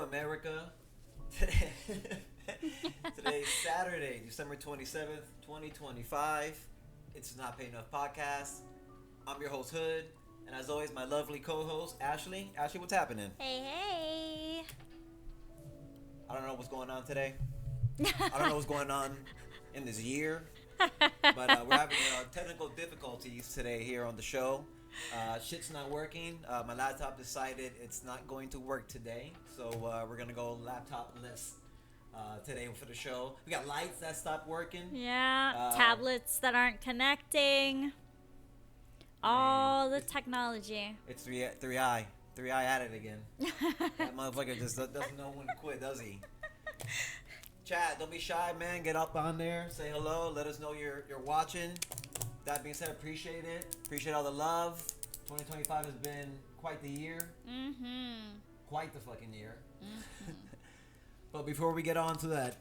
America. Today's Saturday, December 27th, 2025. It's Not Pay Enough Podcast. I'm your host, Hood. And as always, my lovely co-host, Ashley. Ashley, what's happening? Hey. I don't know what's going on today. I don't know what's going on in this year. But we're having technical difficulties today here on the show. Shit's not working. My laptop decided it's not going to work today. So we're going to go laptop-less today for the show. We got lights that stopped working. Yeah, tablets that aren't connecting. All the technology. It's 3i. 3i at it again. That motherfucker just doesn't know when to quit, does he? Chat, don't be shy, man. Get up on there. Say hello. Let us know you're watching. That being said, appreciate it. Appreciate all the love. 2025 has been quite the year. Quite the fucking year. But before we get on to that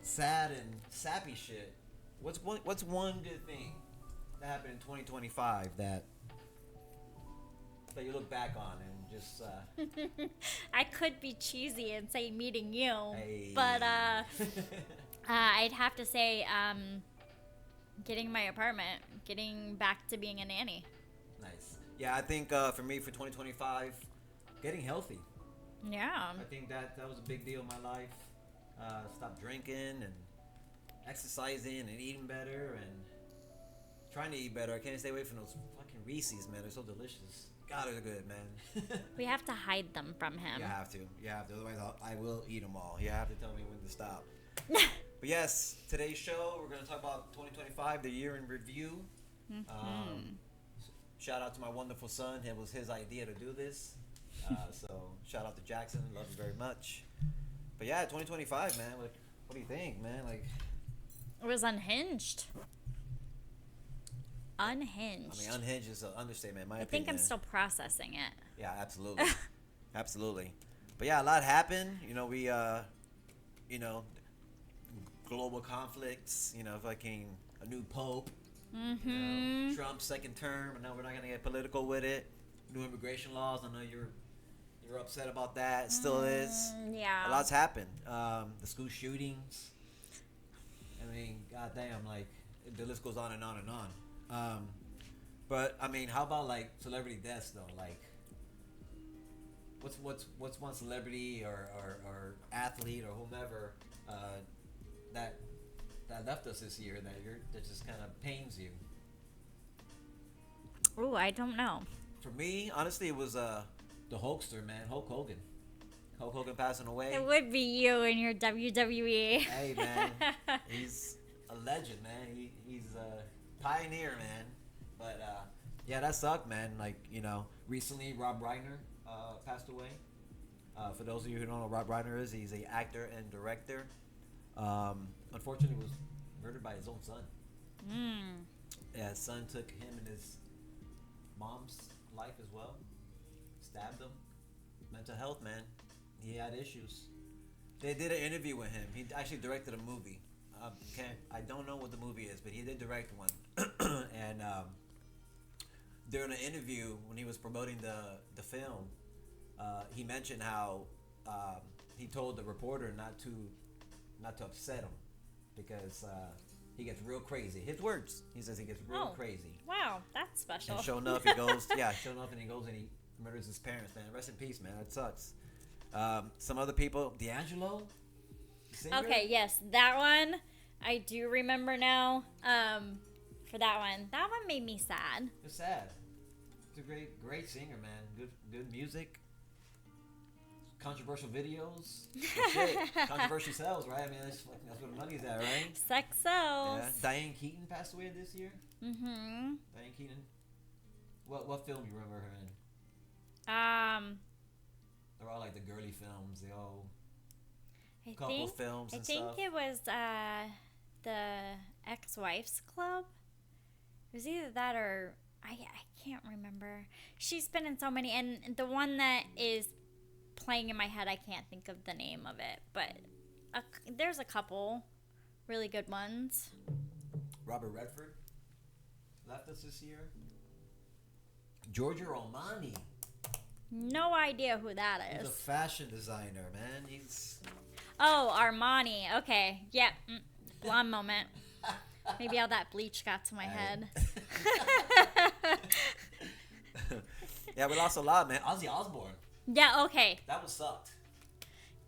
sad and sappy shit, what's one good thing that happened in 2025 that you look back on and just I could be cheesy and say meeting you, hey. but I'd have to say getting my apartment, getting back to being a nanny. Nice. Yeah, I think for me, for 2025, getting healthy. Yeah. I think that was a big deal in my life. Stop drinking and exercising and eating better and trying to eat better. I can't stay away from those fucking Reese's, man. They're so delicious. God, they're good, man. We have to hide them from him. You have to. Otherwise, I will eat them all. You have to tell me when to stop. But yes, today's show, we're going to talk about 2025, the year in review. Shout out to my wonderful son. It was his idea to do this. So shout out to Jackson. Love you very much. But yeah, 2025, man. What do you think, man? Like, It was unhinged. Unhinged. I mean, unhinged is an understatement, in my I opinion. think I'm still processing it. Yeah, absolutely. Absolutely. But yeah, a lot happened. We, global conflicts, fucking a new pope. Trump's second term, and now we're not going to get political with it. New immigration laws. I know you're upset about that. It still is. Yeah. A lot's happened. The school shootings. I mean, goddamn, like, the list goes on and on and on. But I mean, how about like celebrity deaths though? Like, what's one celebrity or athlete or whomever that left us this year that just kind of pains you? Ooh, I don't know. For me, honestly, it was the Hulkster, man, Hulk Hogan. Hulk Hogan passing away. It would be you and your WWE. Hey man, he's a legend, man. He's a pioneer, man. But yeah, that sucked, man. Like, recently Rob Reiner passed away. For those of you who don't know what Rob Reiner is, he's an actor and director. Unfortunately, was murdered by his own son. Yeah, his son took him and his mom's life as well. Stabbed him. Mental health, man. He had issues. They did an interview with him. He actually directed a movie. I don't know what the movie is, but he did direct one. And during an interview when he was promoting the film, he mentioned how he told the reporter not to upset him because he gets real crazy. His words. He says he gets real crazy. Wow, that's special. And sure enough, he goes. And he goes and he murders his parents. Man, rest in peace, man. That sucks. Some other people, D'Angelo. Singer? Okay, yes, that one I do remember now. For that one made me sad. It's sad. He's a great singer, man. Good music. Controversial videos. Shit. Controversy sells, right? I mean, that's where the money's at, right? Sex sells. Yeah. Diane Keaton passed away this year. Diane Keaton. What film you remember her in? They're all like the girly films. They all couple films and stuff. I think it was the Ex-Wives Club. It was either that or I can't remember. She's been in so many, and the one that is playing in my head, I can't think of the name of it, but there's a couple really good ones. Robert Redford left us this year. Giorgio Armani No idea who that He's a is. fashion designer, man. He's Oh, Armani. Okay. Yep. Blonde moment. Maybe all that bleach got to my head. yeah, we lost a lot, man. Ozzy Osbourne. Yeah, okay. That one sucked.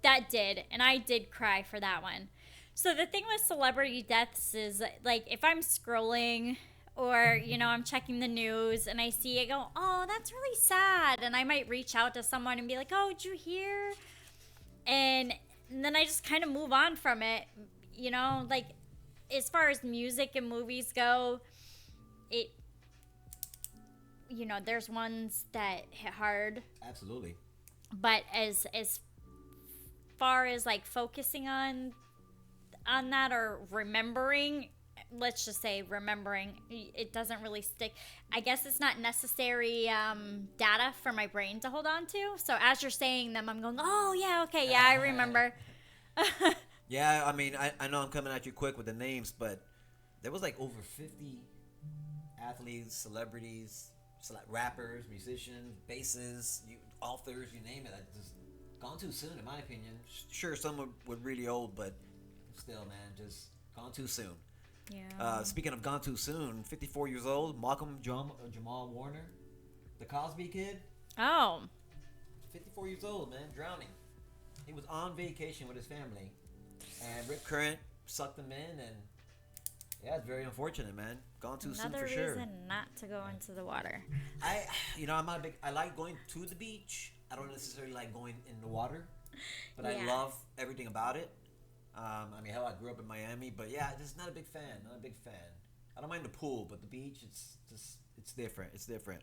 That did. And I did cry for that one. So the thing with celebrity deaths is, like, if I'm scrolling or, you know, I'm checking the news and I see it, go, oh, that's really sad. And I might reach out to someone and be like, oh, did you hear? And then I just kind of move on from it. You know, like, as far as music and movies go, it, you know, there's ones that hit hard. Absolutely. But as far as, like, focusing on that or remembering, let's just say remembering, it doesn't really stick. I guess it's not necessary data for my brain to hold on to. So as you're saying them, I'm going, oh yeah, okay, yeah, I remember. Yeah, I mean, I know I'm coming at you quick with the names, but there was like over 50 athletes, celebrities, rappers, musicians, bassists, authors, you name it. I just gone too soon, in my opinion. Sure, some were really old, but still, man, just gone too soon. Yeah. Speaking of gone too soon, 54 years old, Malcolm Jamal Warner, the Cosby Kid, Oh. 54 years old, man, drowning. He was on vacation with his family, and Rip Current sucked him in, and yeah, it's very unfortunate, man. Gone too soon Another for sure. reason not to go into the water. I'm not a big. I like going to the beach. I don't necessarily like going in the water, but I Yeah. love everything about it. I mean, hell, I grew up in Miami, but yeah, just not a big fan. Not a big fan. I don't mind the pool, but the beach, it's different. It's different.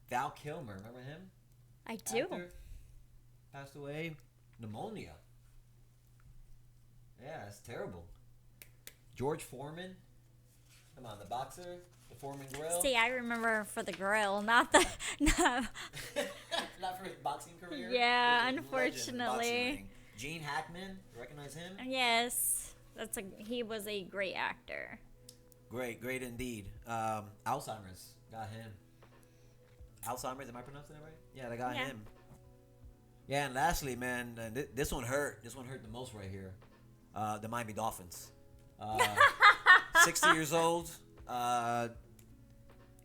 Val Kilmer, remember him? I do. Actor, passed away, pneumonia. Yeah, it's terrible. George Foreman, come on, the boxer, the Foreman Grill. See, I remember for the grill, not the. No. Not for his boxing career. Yeah, He was a legend in the boxing unfortunately. ring. Gene Hackman, you recognize him? Yes, he was a great actor. Great indeed. Alzheimer's got him. Alzheimer's, am I pronouncing that right? Yeah, they got Yeah. him. Yeah, and lastly, man, this one hurt. This one hurt the most right here. The Miami Dolphins. 60 years old.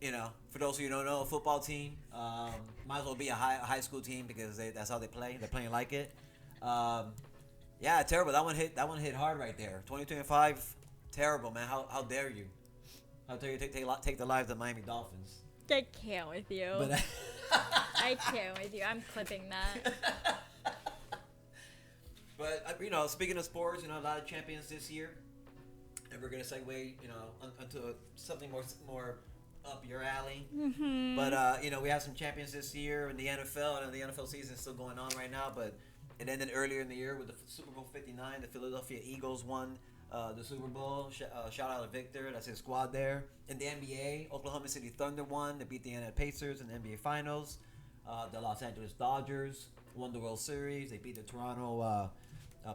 You know, for those of you who don't know, a football team. Might as well be a high school team because that's how they play. They're playing like it. Yeah, terrible. That one hit hard right there. 2025, terrible, man. How dare you? How dare you take the lives of Miami Dolphins? I can't with you. But I can't with you. I'm clipping that. But you know, speaking of sports, you know, a lot of champions this year, and we're gonna segue, you know, onto something more up your alley. Mm-hmm. But you know, we have some champions this year in the NFL, and the NFL season is still going on right now. But it ended earlier in the year with the Super Bowl 59. The Philadelphia Eagles won the Super Bowl. Shout out to Victor, that's his squad there. In the NBA, Oklahoma City Thunder won. They beat the Indiana Pacers in the NBA Finals. The Los Angeles Dodgers won the World Series. They beat the Toronto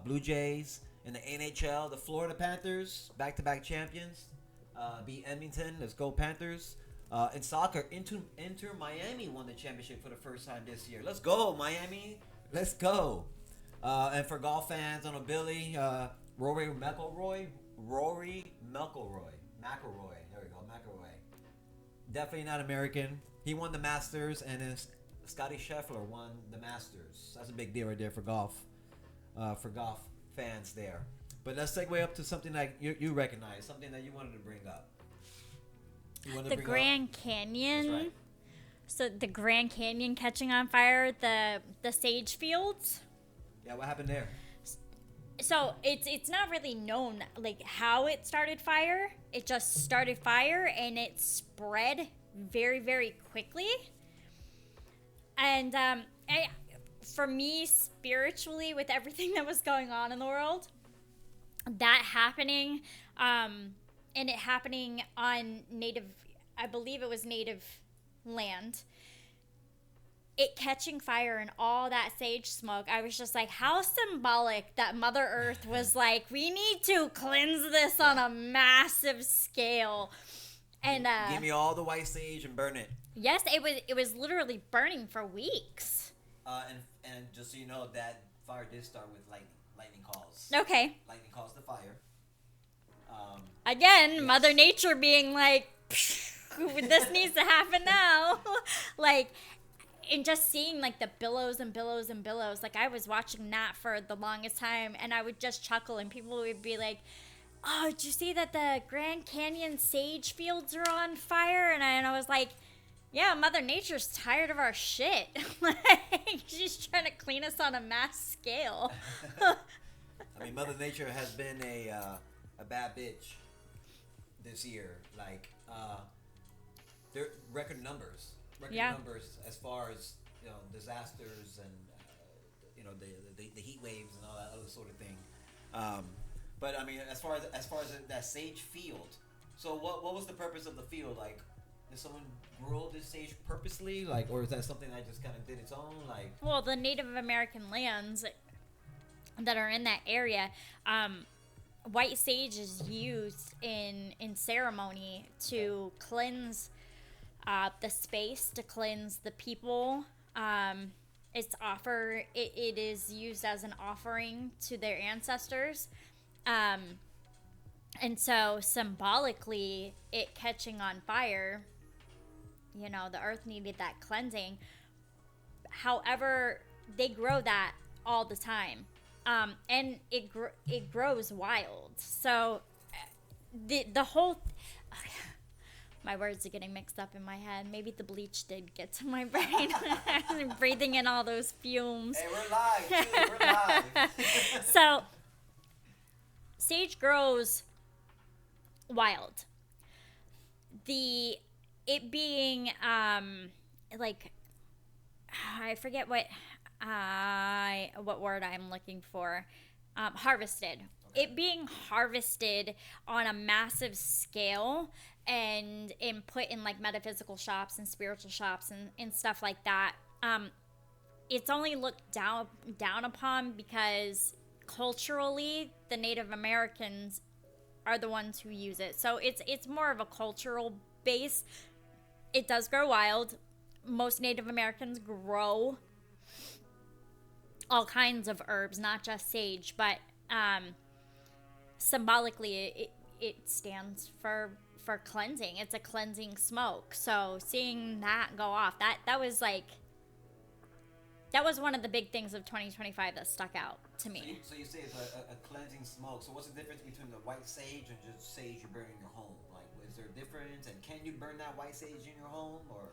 Blue Jays. In the NHL, the Florida Panthers, back-to-back champions, beat Edmonton. Let's go Panthers. In soccer, Inter Miami won the championship for the first time this year. Let's go Miami. Let's go. And for golf fans, on a Billy, Rory McIlroy. There we go, McIlroy. Definitely not American. He won the Masters, and then Scotty Scheffler won the Masters. That's a big deal right there for golf. For golf fans there. But let's segue up to something like you recognize, something that you wanted to bring up. The Grand Canyon. That's right. So the Grand Canyon catching on fire, the sage fields. Yeah, what happened there? So it's not really known like how it started fire. It just started fire and it spread very, very quickly. And for me, spiritually, with everything that was going on in the world, that happening, and it happening on I believe it was native land, it catching fire and all that sage smoke, I was just like, how symbolic that Mother Earth was like, we need to cleanse this on a massive scale. And give me all the white sage and burn it. yes, it was literally burning for weeks. And just so you know, that fire did start with lightning. Lightning calls. Okay. Lightning calls the fire. Again, Yes. Mother Nature being like, this needs to happen now. Like, and just seeing like the billows and billows and billows. Like, I was watching that for the longest time, and I would just chuckle, and people would be like, "Oh, did you see that the Grand Canyon sage fields are on fire?" And I was like, "Yeah, Mother Nature's tired of our shit. Like, she's trying to clean us on a mass scale." I mean, Mother Nature has been a bad bitch this year. Like, their record numbers. Yeah. Numbers as far as, disasters and the heat waves and all that other sort of thing. But I mean, as far as that sage field. So what was the purpose of the field? Like, did someone grow this sage purposely? Like, or is that something that just kind of did its own? Like, Well, the Native American lands that are in that area, white sage is used in ceremony to cleanse the space, to cleanse the people. It is used as an offering to their ancestors. And so symbolically, it catching on fire, the earth needed that cleansing. However, they grow that all the time. And it grows wild. So the whole my words are getting mixed up in my head. Maybe the bleach did get to my brain. I'm breathing in all those fumes. hey, we're live, too. We're live. So sage grows wild. It being like, I forget what word I'm looking for. Harvested. Okay. It being harvested on a massive scale and put in like metaphysical shops and spiritual shops and stuff like that. It's only looked down upon because culturally the Native Americans are the ones who use it. So it's more of a cultural base. It does grow wild. Most Native Americans grow all kinds of herbs, not just sage, but symbolically it stands for cleansing. It's a cleansing smoke. So seeing that go off, that was one of the big things of 2025 that stuck out to me. So you say it's a cleansing smoke. So what's the difference between the white sage and just sage you burn in your home? Like, is there a difference? And can you burn that white sage in your home? Or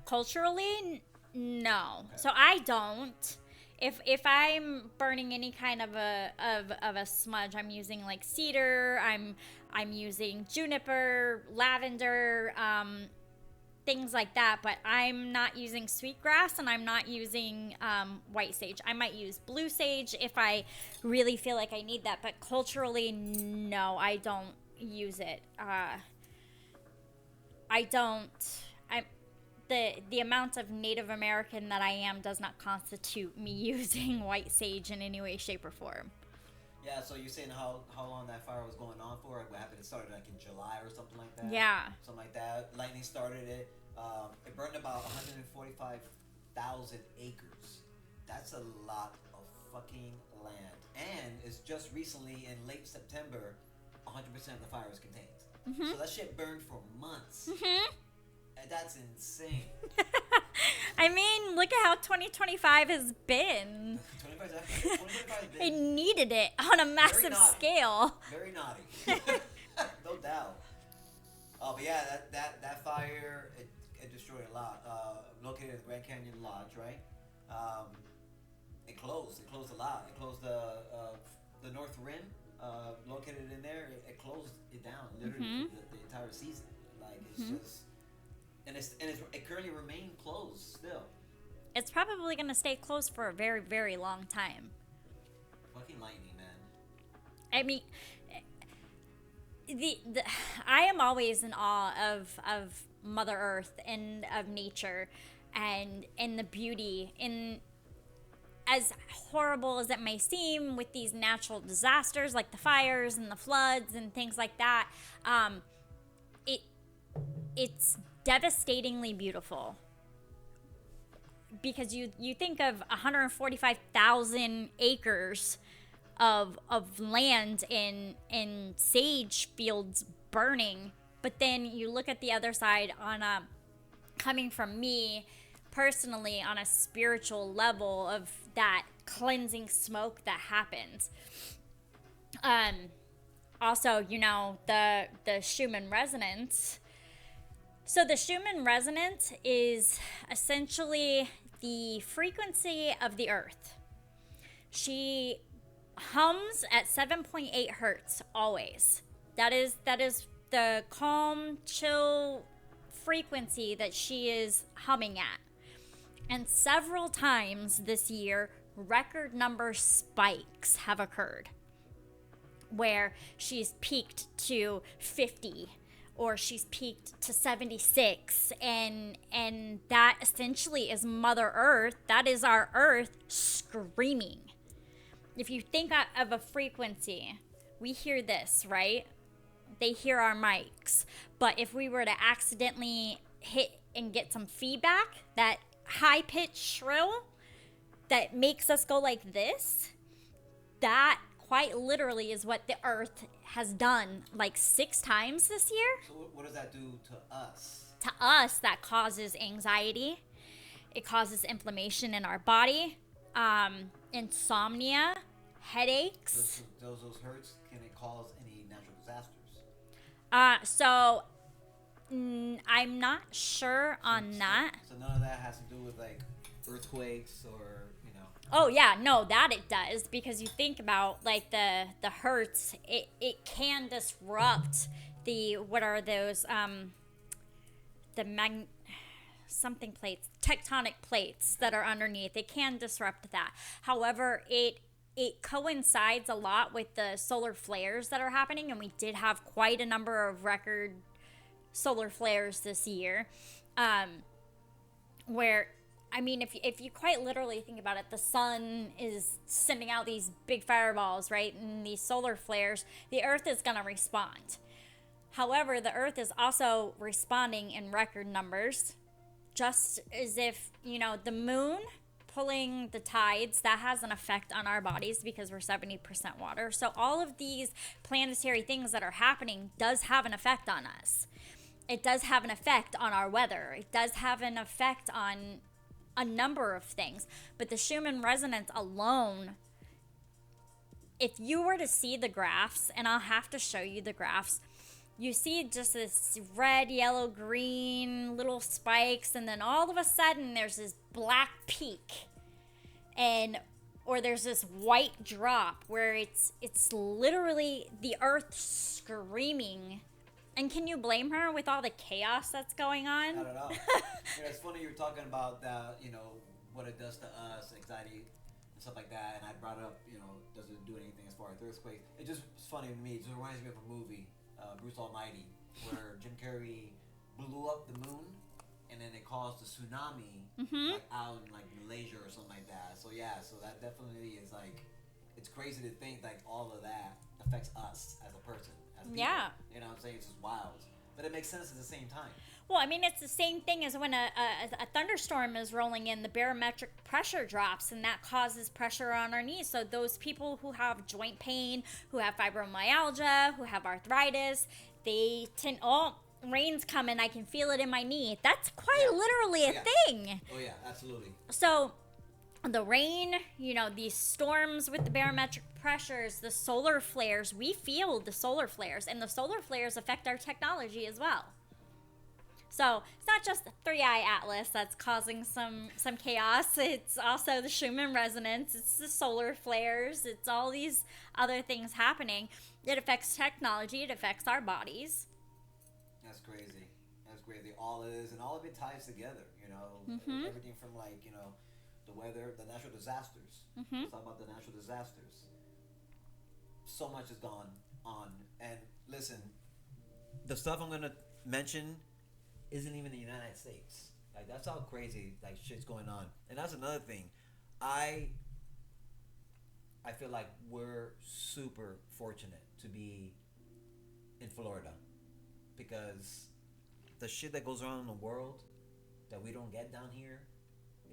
culturally, no. Okay. So I don't. If I'm burning any kind of a smudge, I'm using like cedar, I'm using juniper, lavender, things like that, but I'm not using sweetgrass and I'm not using white sage. I might use blue sage if I really feel like I need that, but culturally, no, I don't use it. The amount of Native American that I am does not constitute me using white sage in any way, shape, or form. Yeah, so you're saying how long that fire was going on for? Like, what happened? It started like in July or something like that? Yeah. Something like that. Lightning started it. It burned about 145,000 acres. That's a lot of fucking land. And it's just recently, in late September, 100% of the fire was contained. Mm-hmm. So that shit burned for months. Mm-hmm. And that's insane. I mean, look at how 2025 has been. 2025 has been. It needed it on a massive scale. Very naughty. No doubt. Oh, but yeah, that fire, it destroyed a lot. Located in the Grand Canyon Lodge, right? It closed a lot. It closed the North Rim, located in there. It closed it down literally the entire season. Like, it's just. And it currently remains closed still. It's probably going to stay closed for a very, very long time. Fucking lightning, man. I mean, I am always in awe of Mother Earth and of nature and the beauty. And as horrible as it may seem with these natural disasters like the fires and the floods and things like that, it's devastatingly beautiful. because you think of 145,000 acres of land in sage fields burning, but then you look at the other side on a coming from me personally on a spiritual level of that cleansing smoke that happens. Um, Also, the Schumann resonance. So the Schumann resonance is essentially the frequency of the earth. She hums at 7.8 hertz always. That is the calm, chill frequency that she is humming at. And several times this year, record number spikes have occurred where she's peaked to 50 or she's peaked to 76, and that essentially is Mother Earth. That is our earth screaming. If you think of a frequency, we hear this, right? They hear our mics. But if we were to accidentally hit and get some feedback, that high pitched shrill that makes us go like this, that quite literally is what the earth has done like 6 times this year. So what does that do to us? To us, that causes anxiety. It causes inflammation in our body, insomnia, headaches. Those hurts, can it cause any natural disasters? I'm not sure on that. So none of that has to do with like earthquakes or Oh yeah, no, that it does, because you think about like the hertz, it can disrupt the what are those the something plates, tectonic plates that are underneath. It can disrupt that. However, it coincides a lot with the solar flares that are happening, and we did have quite a number of record solar flares this year, where I mean, if you quite literally think about it, the sun is sending out these big fireballs, right? And these solar flares, the earth is going to respond. However, the earth is also responding in record numbers, just as if, the moon pulling the tides, that has an effect on our bodies because we're 70% water. So all of these planetary things that are happening does have an effect on us. It does have an effect on our weather. It does have an effect on a number of things. But the Schumann resonance alone, if you were to see the graphs, and I'll have to show you the graphs, you see just this red, yellow, green little spikes, and then all of a sudden there's this black peak, or there's this white drop where it's literally the earth screaming. And can you blame her with all the chaos that's going on? I don't know. It's funny you were talking about that, what it does to us, anxiety and stuff like that. And I brought up, does it do anything as far as earthquakes? It just it's funny to me. It just reminds me of a movie, Bruce Almighty, where Jim Carrey blew up the moon, and then it caused a tsunami like out in like Malaysia or something like that. So yeah, so that definitely is like, it's crazy to think like all of that affects us as a person. Yeah. You know what I'm saying? It's just wild. But it makes sense at the same time. Well, I mean, it's the same thing as when a thunderstorm is rolling in, the barometric pressure drops, and that causes pressure on our knees. So those people who have joint pain, who have fibromyalgia, who have arthritis, they tend, rain's coming, I can feel it in my knee. That's quite literally a thing. Oh, yeah, absolutely. So the rain, these storms with the barometric pressures, the solar flares, we feel the solar flares, and the solar flares affect our technology as well. So it's not just the 3i Atlas that's causing some chaos. It's also the Schumann resonance. It's the solar flares. It's all these other things happening. It affects technology. It affects our bodies. That's crazy. All it is, and all of it ties together, everything from like, the weather, the natural disasters. Let's talk about the natural disasters. So much has gone on. And listen, the stuff I'm going to mention isn't even the United States. Like, that's how crazy, like, shit's going on. And that's another thing. I feel like we're super fortunate to be in Florida, because the shit that goes on in the world that we don't get down here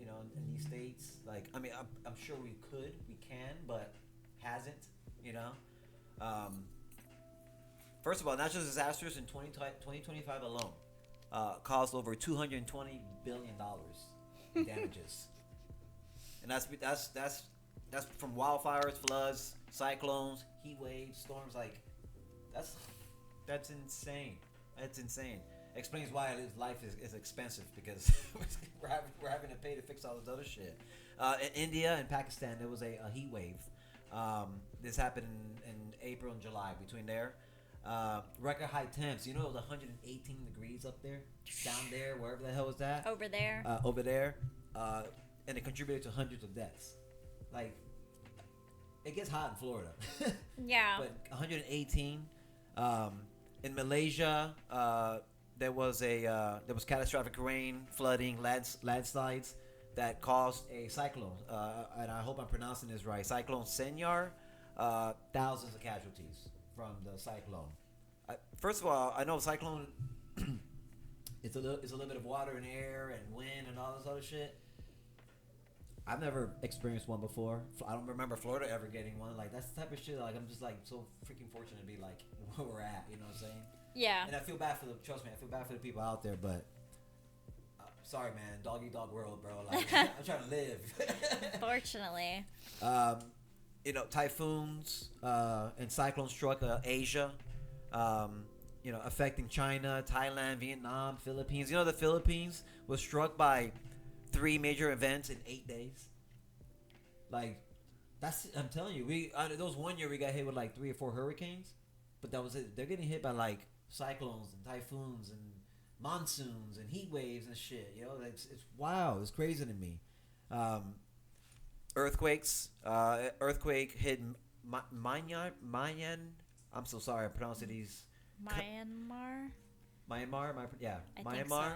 in these states. Like, I mean, I'm sure we can, but hasn't, you know. Um, First of all, natural disasters in 2025 alone caused over $220 billion in damages. And that's from wildfires, floods, cyclones, heat waves, storms. Like, that's that's insane. That's insane. Explains why life is expensive because we're having to pay to fix all this other shit. In India and Pakistan, there was a heat wave. This happened in April and July. Between there, record high temps. You know, it was 118 degrees up there, down there, wherever the hell was that. Over there, and it contributed to hundreds of deaths. Like, it gets hot in Florida. Yeah. But 118. In Malaysia, there was catastrophic rain, flooding, landslides that caused a cyclone. And I hope I'm pronouncing this right. Cyclone Senyar. Thousands of casualties from the cyclone. First of all, I know cyclone. It's a little bit of water and air and wind and all this other shit. I've never experienced one before. I don't remember Florida ever getting one. Like, that's the type of shit. Like, I'm just like so freaking fortunate to be like where we're at. You know what I'm saying? Yeah. And I feel bad for trust me, I feel bad for the people out there. But sorry, man, dog eat dog world, bro. Like, I'm trying to live. Fortunately. Typhoons and cyclones struck Asia. Affecting China, Thailand, Vietnam, Philippines. You know, the Philippines was struck by 3 major events in 8 days. Like, I'm telling you, there was one year we got hit with like 3 or 4 hurricanes, but that was it. They're getting hit by like cyclones and typhoons and monsoons and heat waves and shit. You know, it's wild. It's crazy to me. Earthquakes. Earthquake hit Mayan. I'm so sorry. I pronounced these. Myanmar. Myanmar. I Myanmar. think so.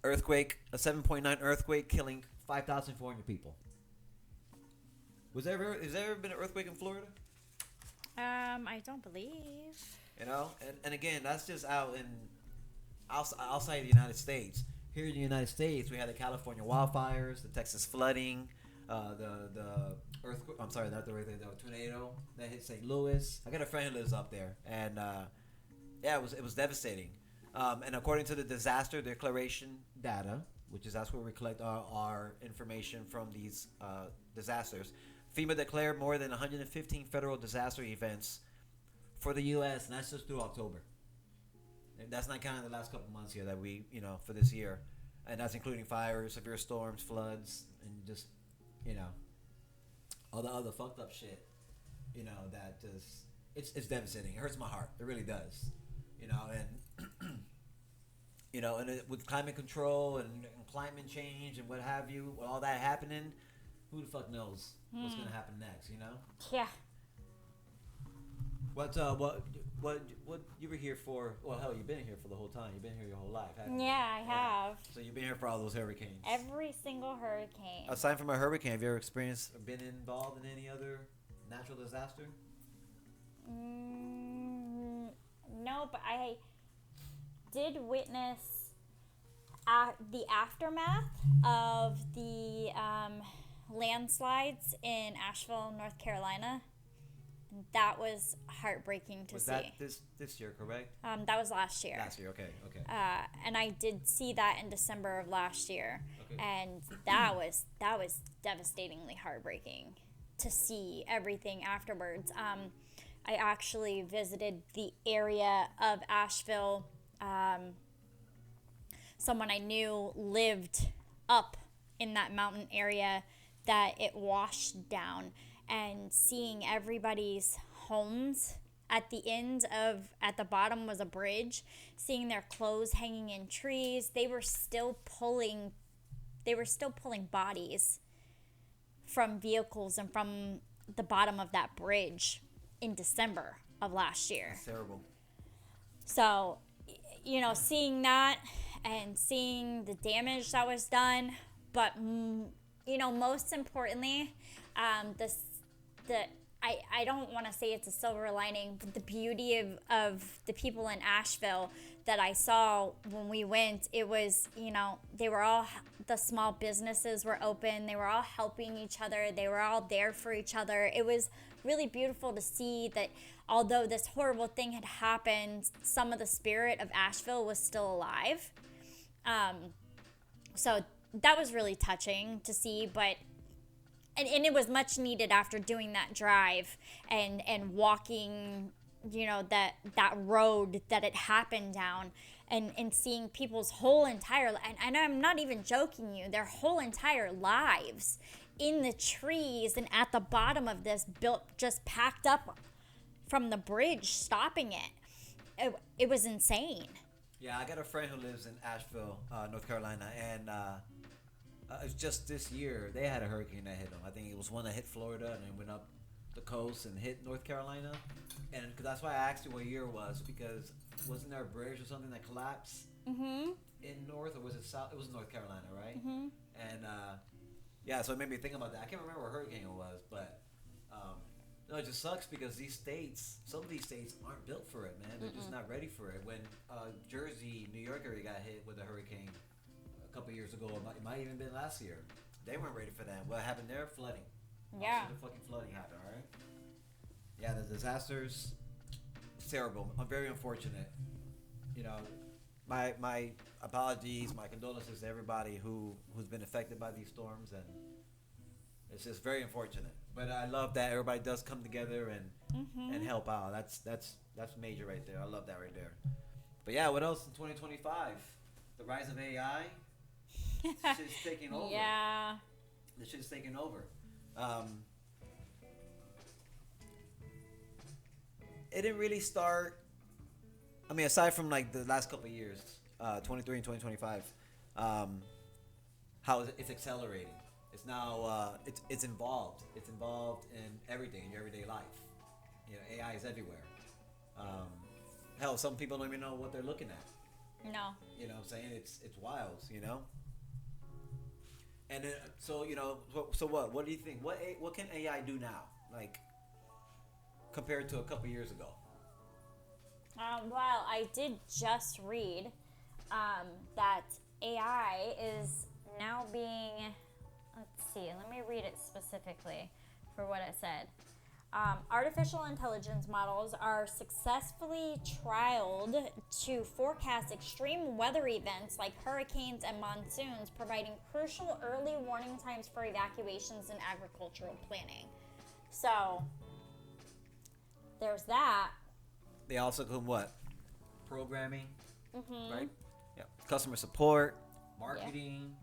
Earthquake, a 7.9 earthquake, killing 5,400 people. Has there ever been an earthquake in Florida? I don't believe. You know, and again, that's just outside the United States. Here in the United States, we had the California wildfires, the Texas flooding, the earthquake. I'm sorry, not the earthquake, the tornado that hit St. Louis. I got a friend who lives up there, and it was devastating. And according to the disaster declaration data, that's where we collect our information from these disasters, FEMA declared more than 115 federal disaster events for the U.S., and that's just through October. And that's not counting the last couple months here that we, for this year. And that's including fires, severe storms, floods, and just, all the other fucked up shit, that just, it's devastating. It hurts my heart. It really does. And with climate control and climate change and what have you, with all that happening, who the fuck knows what's gonna happen next? Yeah. What you were here for? Well, hell, you've been here for the whole time. You've been here your whole life, haven't you? Yeah, I have. So you've been here for all those hurricanes. Every single hurricane. Aside from a hurricane, have you ever experienced or been involved in any other natural disaster? No, but I did witness the aftermath of the landslides in Asheville, North Carolina. That was heartbreaking to see. Was that this year, correct? That was last year. Last year, okay. And I did see that in December of last year, Okay. and that was devastatingly heartbreaking to see everything afterwards. I actually visited the area of Asheville. Someone I knew lived up in that mountain area that it washed down, and seeing everybody's homes at the bottom was a bridge, seeing their clothes hanging in trees. They were still pulling bodies from vehicles and from the bottom of that bridge in December of last year. That's terrible. So, seeing that and seeing the damage that was done, but most importantly, the I don't want to say it's a silver lining, but the beauty of the people in Asheville that I saw when we went, it was, they were all, the small businesses were open. They were all helping each other. They were all there for each other. It was really beautiful to see that although this horrible thing had happened, some of the spirit of Asheville was still alive. So that was really touching to see, but and it was much needed after doing that drive and walking, that road that it happened down, and seeing people's whole entire, and I'm not even joking you, their whole entire lives in the trees and at the bottom of this built, just packed up from the bridge, stopping it was insane. Yeah, I got a friend who lives in Asheville, North Carolina, and it's just this year they had a hurricane that hit them. I think it was one that hit Florida and then went up the coast and hit North Carolina. And cause that's why I asked you what year it was, because wasn't there a bridge or something that collapsed in North, or was it South? It was North Carolina, right? And yeah, so it made me think about that. I can't remember what hurricane it was, but no, it just sucks because these states, some of these states aren't built for it, man. They're just not ready for it. When Jersey, New York area got hit with a hurricane a couple years ago, it might even been last year. They weren't ready for that. What happened there? Flooding. Yeah. Also, the fucking flooding happened, all right? Yeah, the disasters, it's terrible. I'm very unfortunate. My apologies, my condolences to everybody who's been affected by these storms, and it's just very unfortunate. But I love that everybody does come together and help out. That's major right there. I love that right there. But yeah, what else in 2025? The rise of AI. This shit's taking over. Yeah. This shit's taking over. It didn't really start. I mean, aside from like the last couple of years, 23 and 2025, how it's accelerating. It's now it's involved. It's involved in everything in your everyday life. AI is everywhere. Hell, some people don't even know what they're looking at. No. You know what I'm saying? It's wild, And then, so what? What do you think? What can AI do now? Like compared to a couple years ago? Well, I did just read that AI is now being. Let's see. Let me read it specifically for what it said. Artificial intelligence models are successfully trialed to forecast extreme weather events like hurricanes and monsoons, providing crucial early warning times for evacuations and agricultural planning. So, there's that. They also can what? Programming, right? Yeah. Customer support, marketing,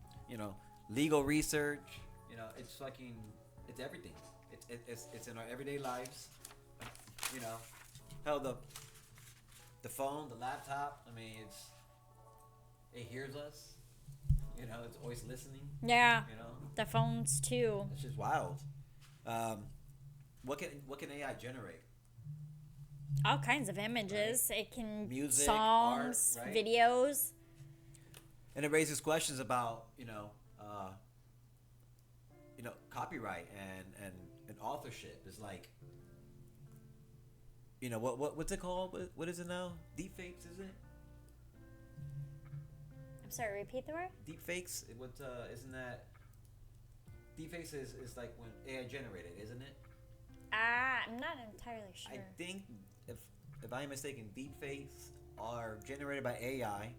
legal research. It's everything. It's in our everyday lives. Hell, the phone, the laptop. I mean, it hears us. It's always listening. Yeah. The phones too. It's just wild. What can AI generate? All kinds of images. Right. It can music, songs, art, right? Videos. And it raises questions about copyright and authorship. Is like what's it called? What is it now? Deepfakes, is it? I'm sorry, repeat the word? Deepfakes. Isn't that deepfakes is like when AI generated, isn't it? I'm not entirely sure. I think if I'm mistaken, deepfakes are generated by AI,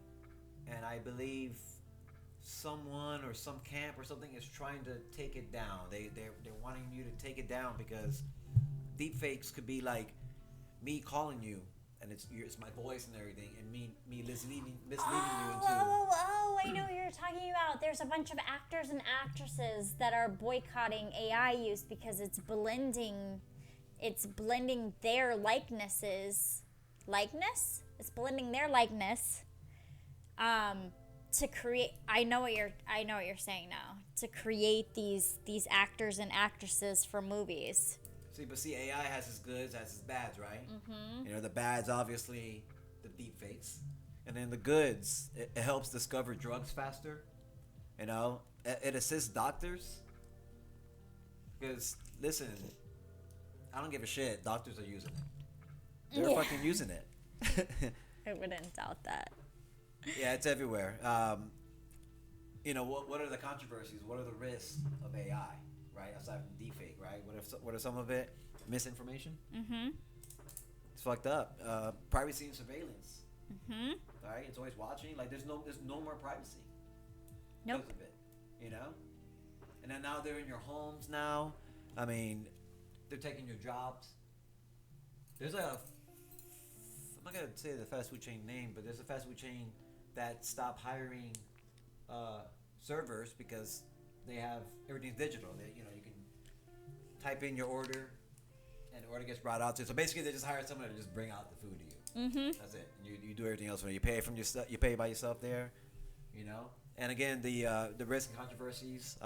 and I believe someone or some camp or something is trying to take it down. They're wanting you to take it down because deepfakes could be like me calling you and it's my voice and everything, and me misleading you into. I know what you're talking about. There's a bunch of actors and actresses that are boycotting AI use because it's blending their likenesses. It's blending their likeness. To create, I know what you're saying now. To create these actors and actresses for movies. See, AI has its goods, has its bads, right? The bads, obviously, the deep fakes, and then the goods, it helps discover drugs faster. It assists doctors. Because listen, I don't give a shit. Doctors are using it. They're Yeah. fucking using it. I wouldn't doubt that. Yeah, it's everywhere. What are the controversies? What are the risks of AI? Right, aside from deepfake, right? What are some of it? Misinformation. Mm-hmm. It's fucked up. Privacy and surveillance. Mm-hmm. Right, it's always watching. Like there's no more privacy. Nope. Because of it, And then now they're in your homes now. I mean, they're taking your jobs. There's I'm not gonna say the fast food chain name, but there's a fast food chain that stopped hiring servers because they have everything's digital. You can type in your order, and the order gets brought out to you. So basically, they just hire someone to just bring out the food to you. Mm-hmm. That's it. You do everything else. When you pay from your stuff, you pay by yourself there. And again, the risk and controversies,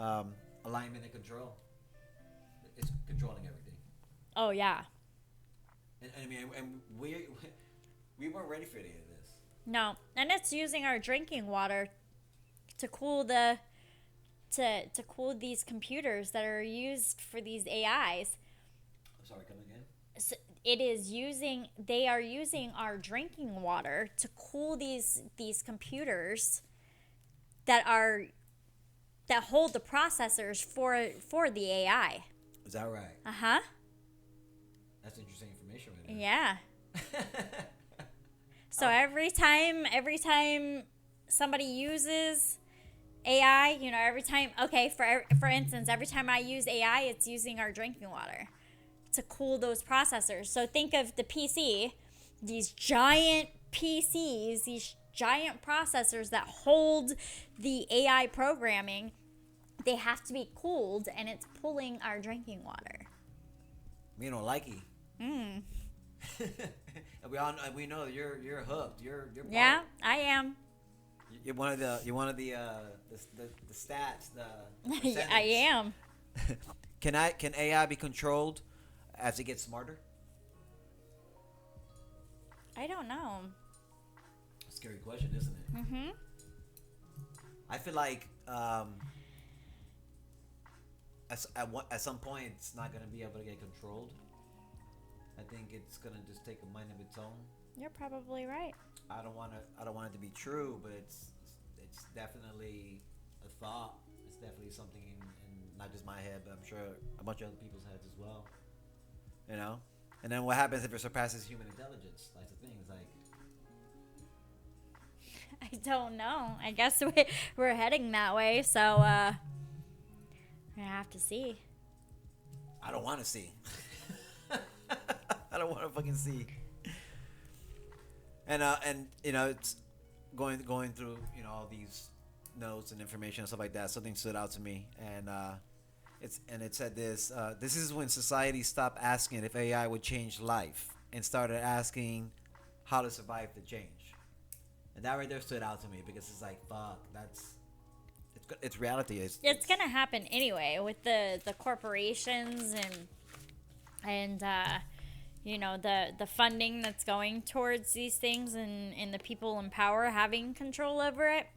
alignment and control. It's controlling everything. Oh yeah. And I mean, and we weren't ready for any of this. No, and it's using our drinking water to cool to cool these computers that are used for these AIs. I'm sorry, come again. So they are using our drinking water to cool these computers that hold the processors for the AI. Is that right? Uh-huh. That's interesting information right there. Yeah. So every time somebody uses AI, for instance, every time I use AI, it's using our drinking water to cool those processors. So think of the PC, these giant PCs, these giant processors that hold the AI programming. They have to be cooled, and it's pulling our drinking water. We don't like it. Mm. And we know you're hooked. You're Yeah, I am. You're one of the stats. Yeah, I am. Can AI be controlled as it gets smarter? I don't know. Scary question, isn't it? Mm-hmm. I feel like at some point it's not gonna be able to get controlled. I think it's gonna just take a mind of its own. You're probably right. I don't want it to be true, but it's definitely a thought. It's definitely something in not just my head, but I'm sure a bunch of other people's heads as well. And then what happens if it surpasses human intelligence? That's the thing. It's like I don't know. I guess we're heading that way, so we're gonna have to see. I don't want to see. I don't want to fucking see. And it's going through all these notes and information and stuff like that. Something stood out to me, and it said this. This is when society stopped asking if AI would change life and started asking how to survive the change. And that right there stood out to me because it's like, fuck, it's reality. It's gonna happen anyway with the corporations and the funding that's going towards these things and the people in power having control over it.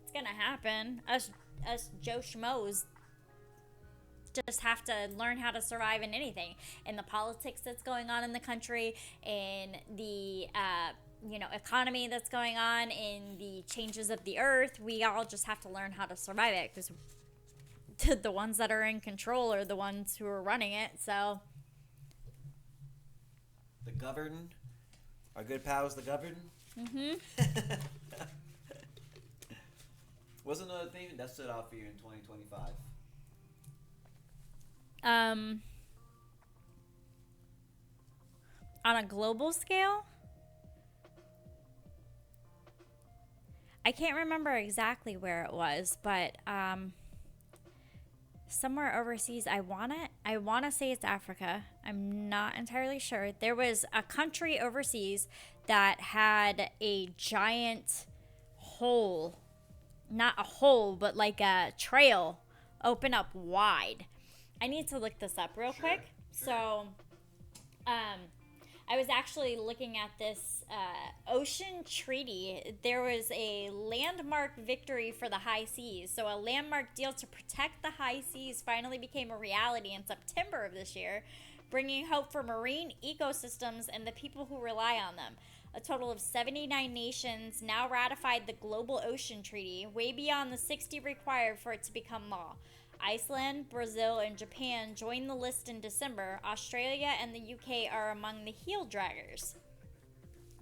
It's gonna happen. Us Joe Schmoes just have to learn how to survive in anything, in the politics that's going on in the country, in the economy that's going on, in the changes of the earth. We all just have to learn how to survive it, because the ones that are in control are the ones who are running it. So the governed, our good pals, the governed. Mm-hmm. What's another thing that stood out for you in 2025? On a global scale, I can't remember exactly where it was, but somewhere overseas. I wanna say it's Africa. I'm not entirely sure. There was a country overseas that had a giant hole, not a hole, but like a trail open up wide. I need to look this up real quick. Sure. So, I was actually looking at this ocean treaty. There was a landmark victory for the high seas. So a landmark deal to protect the high seas finally became a reality in September of this year bringing hope for marine ecosystems and the people who rely on them. A total of 79 nations now ratified the Global Ocean Treaty, way beyond the 60 required for it to become law. Iceland, Brazil, and Japan joined the list in December. Australia and the UK are among the heel draggers.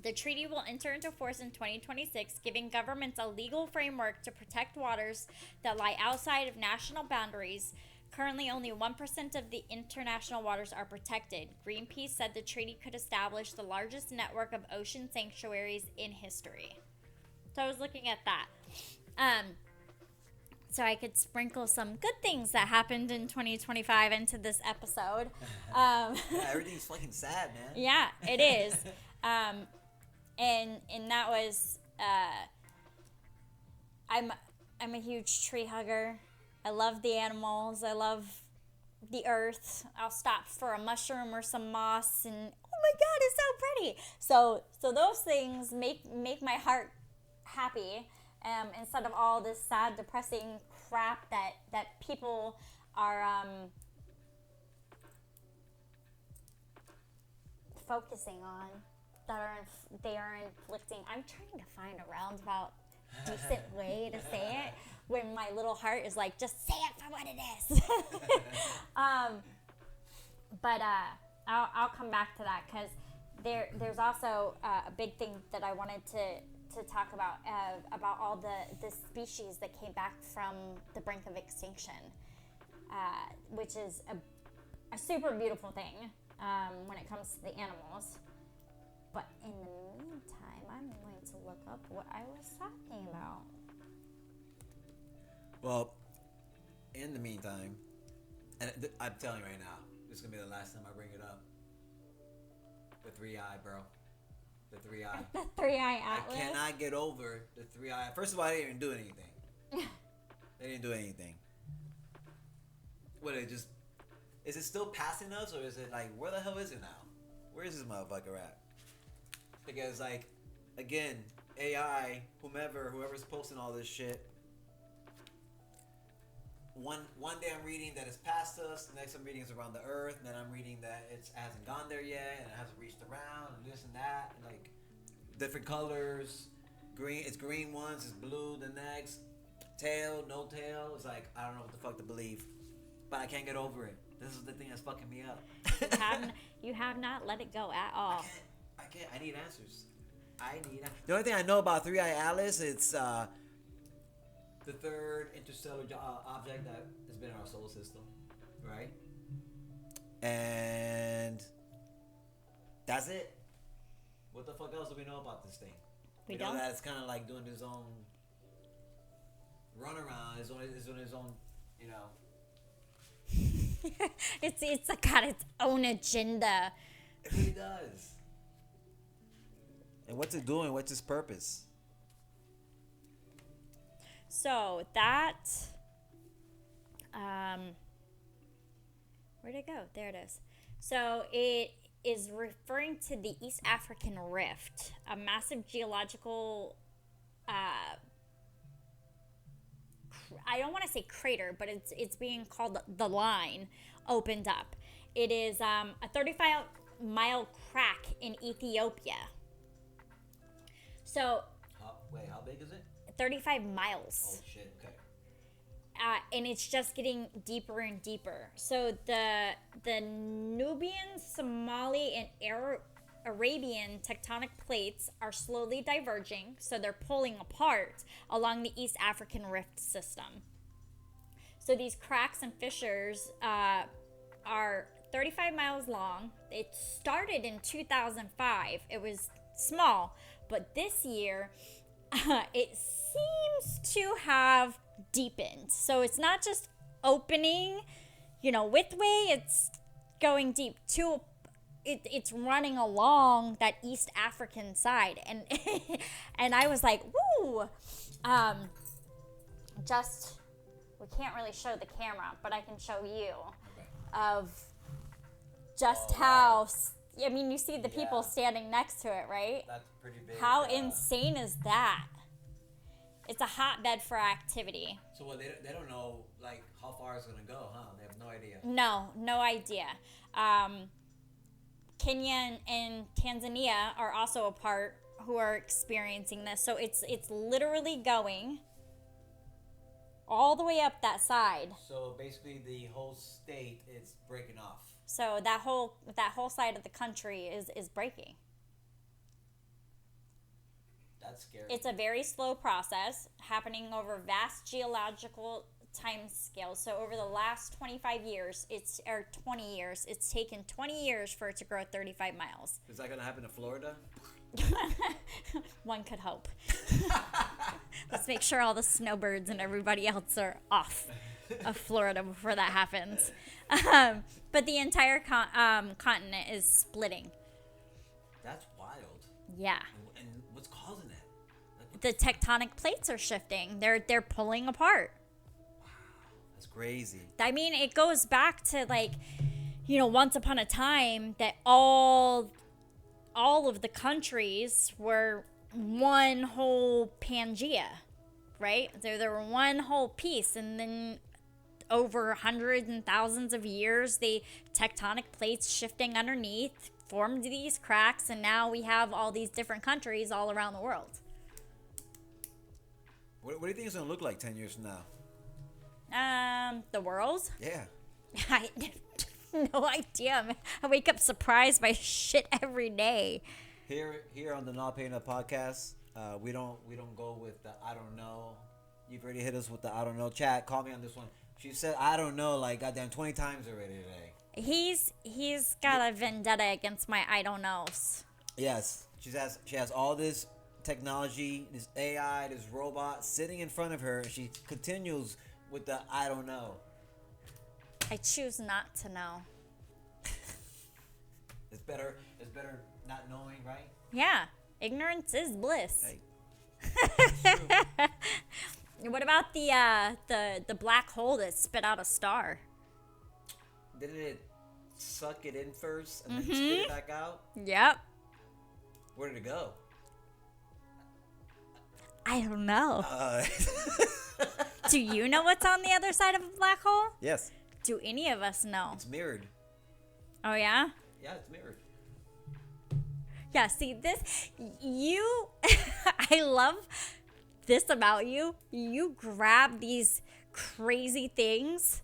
The treaty will enter into force in 2026, giving governments a legal framework to protect waters that lie outside of national boundaries. Currently, only 1% of the international waters are protected. Greenpeace said the treaty could establish the largest network of ocean sanctuaries in history. So I was looking at that. So I could sprinkle some good things that happened in 2025 into this episode. Yeah, everything's fucking sad, man. Yeah, it is. And that was I'm a huge tree hugger. I love the animals. I love the earth. I'll stop for a mushroom or some moss, and oh my god, it's so pretty. So those things make my heart happy. Instead of all this sad, depressing crap that people are focusing on, they are inflicting. I'm trying to find a roundabout, decent way to say it when my little heart is like, just say it for what it is. But I'll come back to that because there's also a big thing that I wanted to talk about all the species that came back from the brink of extinction, which is a super beautiful thing when it comes to the animals. But in the meantime, I'm going to look up what I was talking about. Well, in the meantime, and I'm telling you right now, this is going to be the last time I bring it up. The 3-eye, bro. The 3-eye. The 3-eye atlas. I cannot get over the 3-eye. First of all, they didn't do anything. They didn't do anything. What, is it still passing us, or is it like, where the hell is it now? Where is this motherfucker at? Because, like, again, AI, whoever's posting all this shit, one day I'm reading that it's past us, the next I'm reading it's around the earth, and then I'm reading that it hasn't gone there yet, and it hasn't reached around, and this and that, and like different colors. It's green once, it's blue the next. Tail, no tail. It's like, I don't know what the fuck to believe, but I can't get over it. This is the thing that's fucking me up. You have not let it go at all. I can't. I need answers. The only thing I know about 3-eye atlas, it's the third interstellar object that has been in our solar system, right? And that's it. What the fuck else do we know about this thing? We know that it's kind of like doing his own runaround. It's doing his own, you know. It's got its own agenda. It really does. And what's it doing? What's its purpose? So that, where'd it go? There it is. So it is referring to the East African Rift, a massive geological, I don't want to say crater, but it's being called the Line, opened up. It is a 35-mile crack in Ethiopia. So. How big is it? 35 miles. Oh shit! Okay. And it's just getting deeper and deeper. So the Nubian, Somali, and Arabian tectonic plates are slowly diverging, so they're pulling apart along the East African Rift system. So these cracks and fissures are 35 miles long. It started in 2005. It was small, but this year it seems to have deepened. So it's not just opening, widthway, it's going deep to it's running along that East African side. And and I was like, woo! We can't really show the camera, but I can show you of just how, you see the people standing next to it, right? That's pretty big. How insane is that? It's a hotbed for activity. So they don't know, like, how far it's going to go, huh? They have no idea. No idea. Kenya and Tanzania are also a part who are experiencing this. So it's literally going all the way up that side. So basically, the whole state is breaking off. So that whole side of the country is breaking. That's scary. It's a very slow process happening over vast geological time scales. So over the last 25 years, or 20 years, it's taken 20 years for it to grow 35 miles. Is that gonna happen in Florida? One could hope. Let's make sure all the snowbirds and everybody else are off of Florida before that happens. But the entire continent is splitting. That's wild. Yeah. And what's causing that? The tectonic plates are shifting. They're pulling apart. That's crazy. I mean, it goes back to like, once upon a time that all of the countries were one whole Pangea, right? There were one whole piece, and then over hundreds and thousands of years, the tectonic plates shifting underneath formed these cracks, and now we have all these different countries all around the world. What do you think it's gonna look like 10 years from now? The world? Yeah. I have no idea. I wake up surprised by shit every day. Here on the Not Paying Up podcast, we don't go with the I don't know. You've already hit us with the I don't know. Chat, call me on this one. She said I don't know like goddamn 20 times already today. He's got a vendetta against my I don't knows. Yes, she has all this technology, this AI, this robot sitting in front of her, and she continues with the I don't know. I choose not to know. It's better not knowing, right? Yeah, ignorance is bliss. Hey. What about the black hole that spit out a star? Didn't it suck it in first and then spit it back out? Yep. Where did it go? I don't know. Do you know what's on the other side of a black hole? Yes. Do any of us know? It's mirrored. Oh, yeah? Yeah, it's mirrored. Yeah, see, I love this about you. You grab these crazy things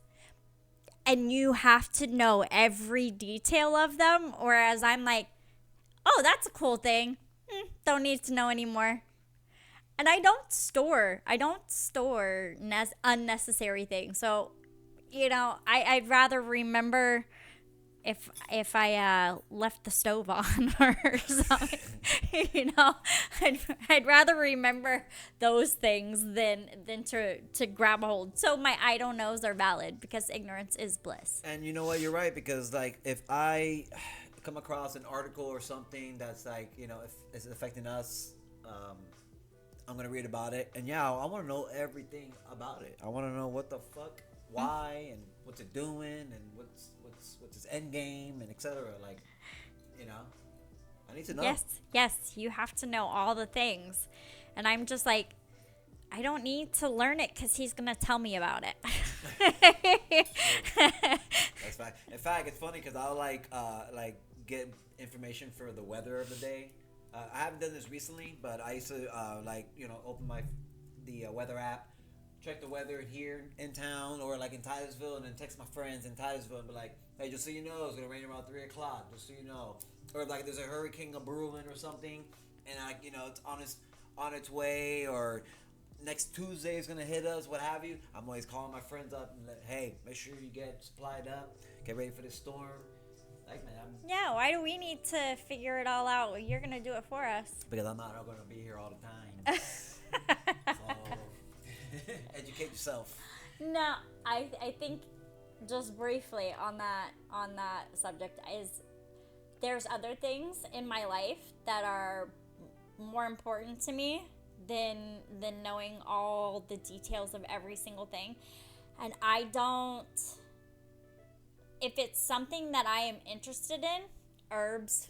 and you have to know every detail of them, whereas I'm like, oh, that's a cool thing. Don't need to know anymore. And I don't store unnecessary things. So, I'd rather remember if I left the stove on or something. I'd rather remember those things than to grab a hold. So my I don't knows are valid because ignorance is bliss. And you know what? You're right, because like if I come across an article or something that's like, if it's affecting us, I'm gonna read about it, and yeah, I want to know everything about it. I want to know what the fuck, why, and what's it doing, and what's its end game, and etc. Like, I need to know. Yes, you have to know all the things, and I'm just like, I don't need to learn it because he's gonna tell me about it. That's fine. In fact, it's funny because I'll like get information for the weather of the day. I haven't done this recently, but I used to open the weather app, check the weather here in town or like in Titusville, and then text my friends in Titusville and be like, hey, just so you know, it's gonna rain around 3:00, just so you know. Or like there's a hurricane brewing or something, and it's on its way, or next Tuesday is gonna hit us, what have you. I'm always calling my friends up and hey, make sure you get supplied up, get ready for this storm. Like, man, yeah, why do we need to figure it all out? You're going to do it for us. Because I'm not going to be here all the time. So, educate yourself. No, I think just briefly on that subject is there's other things in my life that are more important to me than knowing all the details of every single thing. And I don't... If it's something that I am interested in, herbs,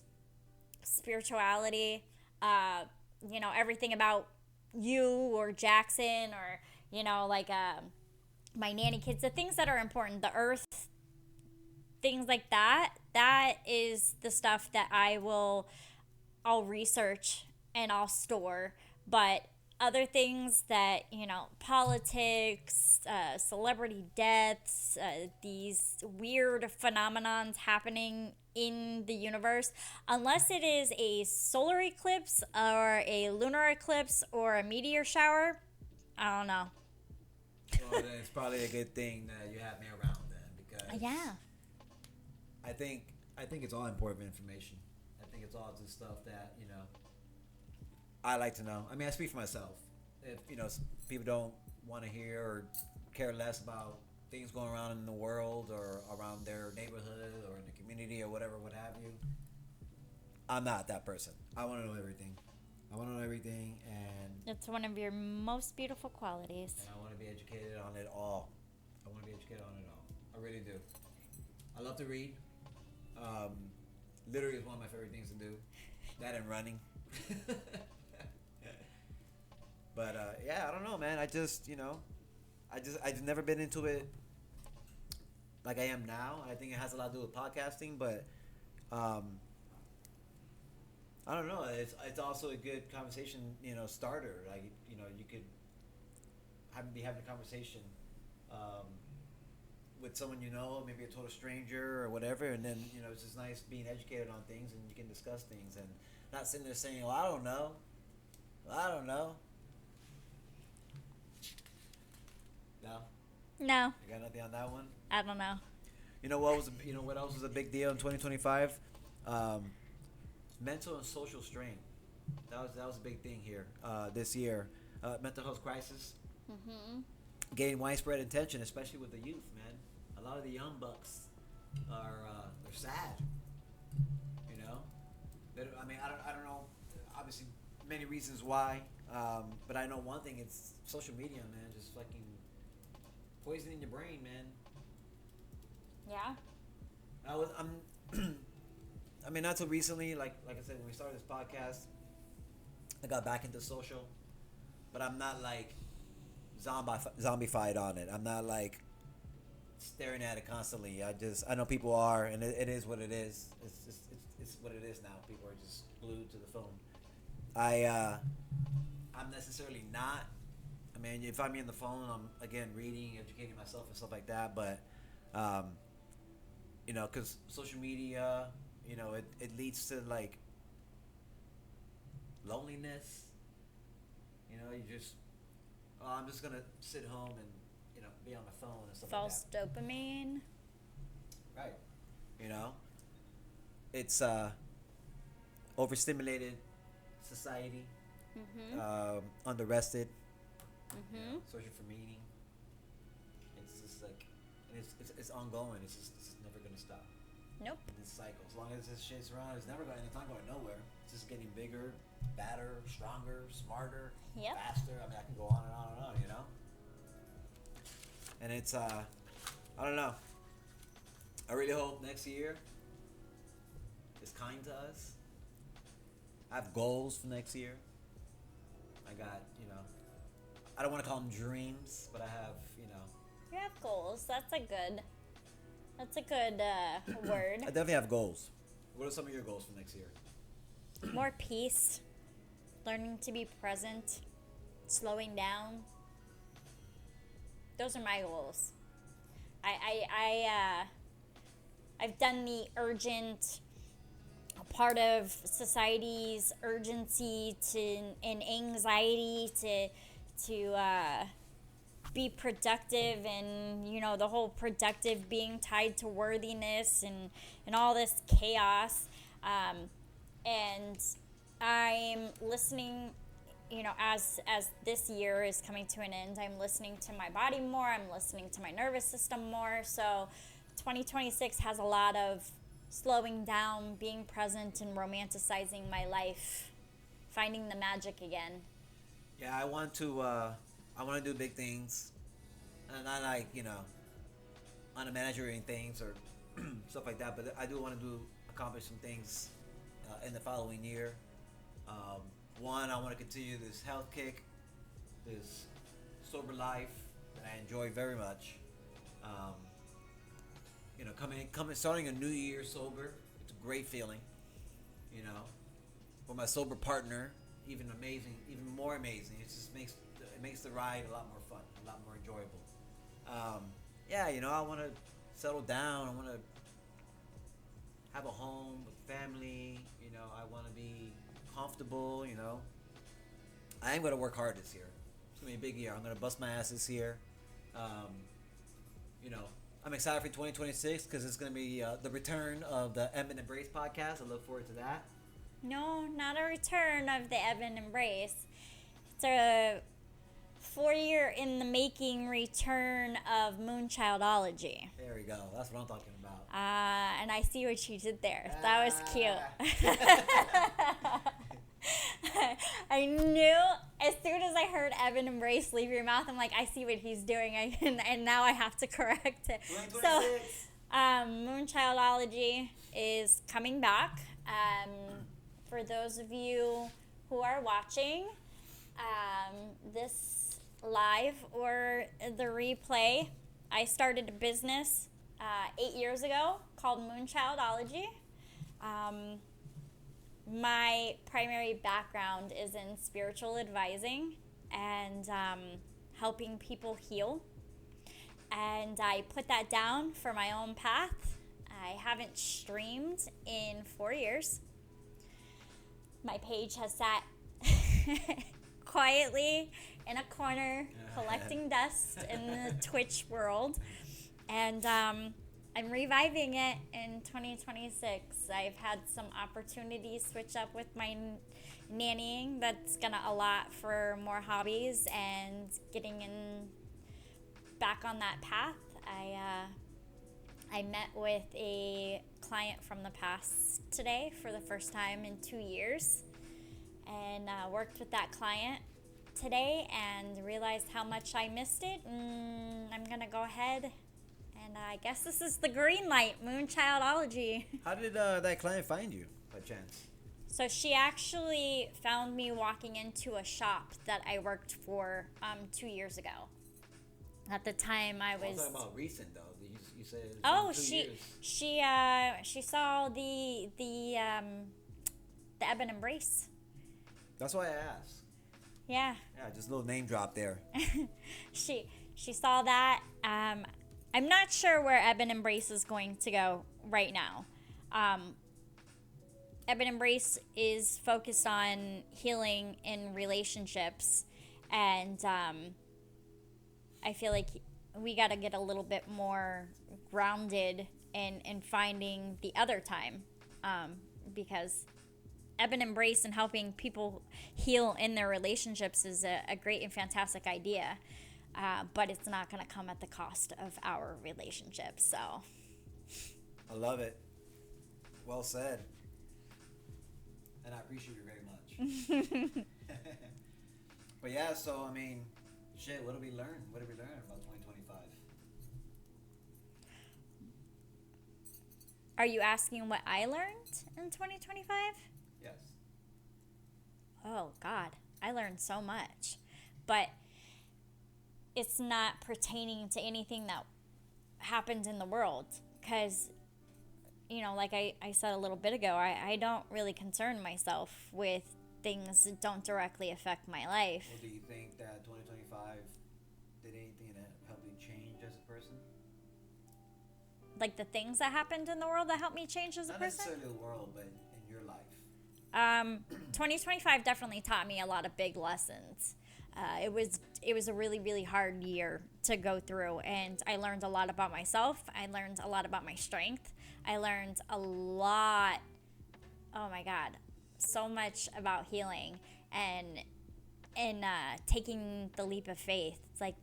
spirituality, everything about you or Jackson or, my nanny kids, the things that are important, the earth, things like that, that is the stuff that I'll research and I'll store. But other things that, politics, celebrity deaths, these weird phenomenons happening in the universe, unless it is a solar eclipse or a lunar eclipse or a meteor shower, I don't know. Well, then it's probably a good thing that you have me around then, because Yeah. I think I think it's all important information. I think it's all just stuff that I like to know. I mean, I speak for myself. If people don't want to hear or care less about things going around in the world or around their neighborhood or in the community or whatever, what have you, I'm not that person. I want to know everything. I want to know everything, It's one of your most beautiful qualities. and I want to be educated on it all. I want to be educated on it all. I really do. I love to read. Um, Literally is one of my favorite things to do. That and running. But yeah, I don't know, man. I've never been into it like I am now. I think it has a lot to do with podcasting, but I don't know. It's also a good conversation, starter. Like you could be having a conversation um, with someone maybe a total stranger or whatever, and then it's just nice being educated on things, and you can discuss things and not sitting there saying, "Well, I don't know. Well, I don't know." No, No, you got nothing on that one. I don't know. What else was a big deal in 2025? Um, Mental and social strain. That was a big thing here this year. Mental health crisis gained widespread attention, especially with the youth. Man, a lot of the young bucks are they're sad. You know, I mean, I don't know. Obviously, many reasons why, but I know one thing: it's social media, man. Just fucking poisoning your brain, man. Yeah. I'm. I mean, not so recently. Like I said, when we started this podcast, I got back into social, but I'm not like zombified on it. I'm not like staring at it constantly. I know people are, and it is what it is. It's what it is now. People are just glued to the phone. I'm necessarily not. I mean, if I'm in the phone, I'm again reading, educating myself and stuff like that. But because social media, it leads to like loneliness. I'm just gonna sit home and be on my phone and stuff False like dopamine. that. Right. You know, it's overstimulated society, underrested, searching for meaning. It's just like, and it's ongoing. It's never gonna stop. Nope. This cycle. As long as this shit's around, it's not going nowhere. It's just getting bigger, badder, stronger, smarter, Yep. faster. I mean, I can go on and on and on. And it's I don't know. I really hope next year is kind to us. I have goals for next year. I got, I don't want to call them dreams, but I have, You have goals. That's a good word. I definitely have goals. What are some of your goals for next year? More peace. Learning to be present. Slowing down. Those are my goals. I've done the urgent part of society's urgency and anxiety to be productive, and the whole productive being tied to worthiness and all this chaos, and I'm listening, as this year is coming to an end, I'm listening to my body more, I'm listening to my nervous system more. So 2026 has a lot of slowing down, being present, and romanticizing my life, finding the magic again. Yeah, I want to do big things, and not like unmanagerial things or stuff like that. But I do want to accomplish some things in the following year. One, I want to continue this health kick, this sober life that I enjoy very much. starting a new year sober. It's a great feeling. You know, with my sober partner, even more amazing. It makes the ride a lot more fun, a lot more enjoyable. Yeah, I want to settle down. I want to have a home with family. I want to be comfortable. I am gonna work hard this year. It's gonna be a big year. I'm gonna bust my ass this year. Um, you know, I'm excited for 2026 because it's gonna be the return of the Ebb and Embrace podcast. I look forward to that. No, not a return of the Evan Embrace. It's a 4-year in the making return of Moonchildology. There we go. That's what I'm talking about. And I see what you did there. That was cute. I knew as soon as I heard Evan Embrace leave your mouth, I'm like, I see what he's doing, and now I have to correct it. So, Moonchildology is coming back. For those of you who are watching this live or the replay, I started a business 8 years ago called Moonchildology. My primary background is in spiritual advising and helping people heal. And I put that down for my own path. I haven't streamed in 4 years. My page has sat quietly in a corner collecting dust in the Twitch world. And I'm reviving it in 2026. I've had some opportunities switch up with my nannying that's gonna allot for more hobbies and getting in back on that path. I met with a client from the past today for the first time in 2 years, and worked with that client today and realized how much I missed it, and I'm gonna go ahead and I guess this is the green light, Moonchildology. How did that client find you, by chance? So she actually found me walking into a shop that I worked for 2 years ago. At the time, I was. I'm talking about recent though. You said. It Oh, 2 years. she saw the Ebb and Embrace. That's why I asked. Yeah. Yeah, just a little name drop there. She saw that. I'm not sure where Ebb and Embrace is going to go right now. Ebb and Embrace is focused on healing in relationships, and I feel like we got to get a little bit more grounded in finding the other time, because Ebb and Embrace and helping people heal in their relationships is a great and fantastic idea. But it's not going to come at the cost of our relationship. So, I love it. Well said. And I appreciate you very much. But yeah, so I mean, shit. What did we learn? What did we learn about 2025? Are you asking what I learned in 2025? Yes. Oh God, I learned so much, but it's not pertaining to anything that happened in the world, because like I said a little bit ago, I don't really concern myself with things that don't directly affect my life. Well, do you think that 2025 did anything that helped you change as a person? Like the things that happened in the world that helped me change as a Not person? necessarily the world, but in your life. 2025 definitely taught me a lot of big lessons. It was a really, really hard year to go through, and I learned a lot about myself. I learned a lot about my strength. I learned a lot, oh my God, so much about healing and taking the leap of faith. It's like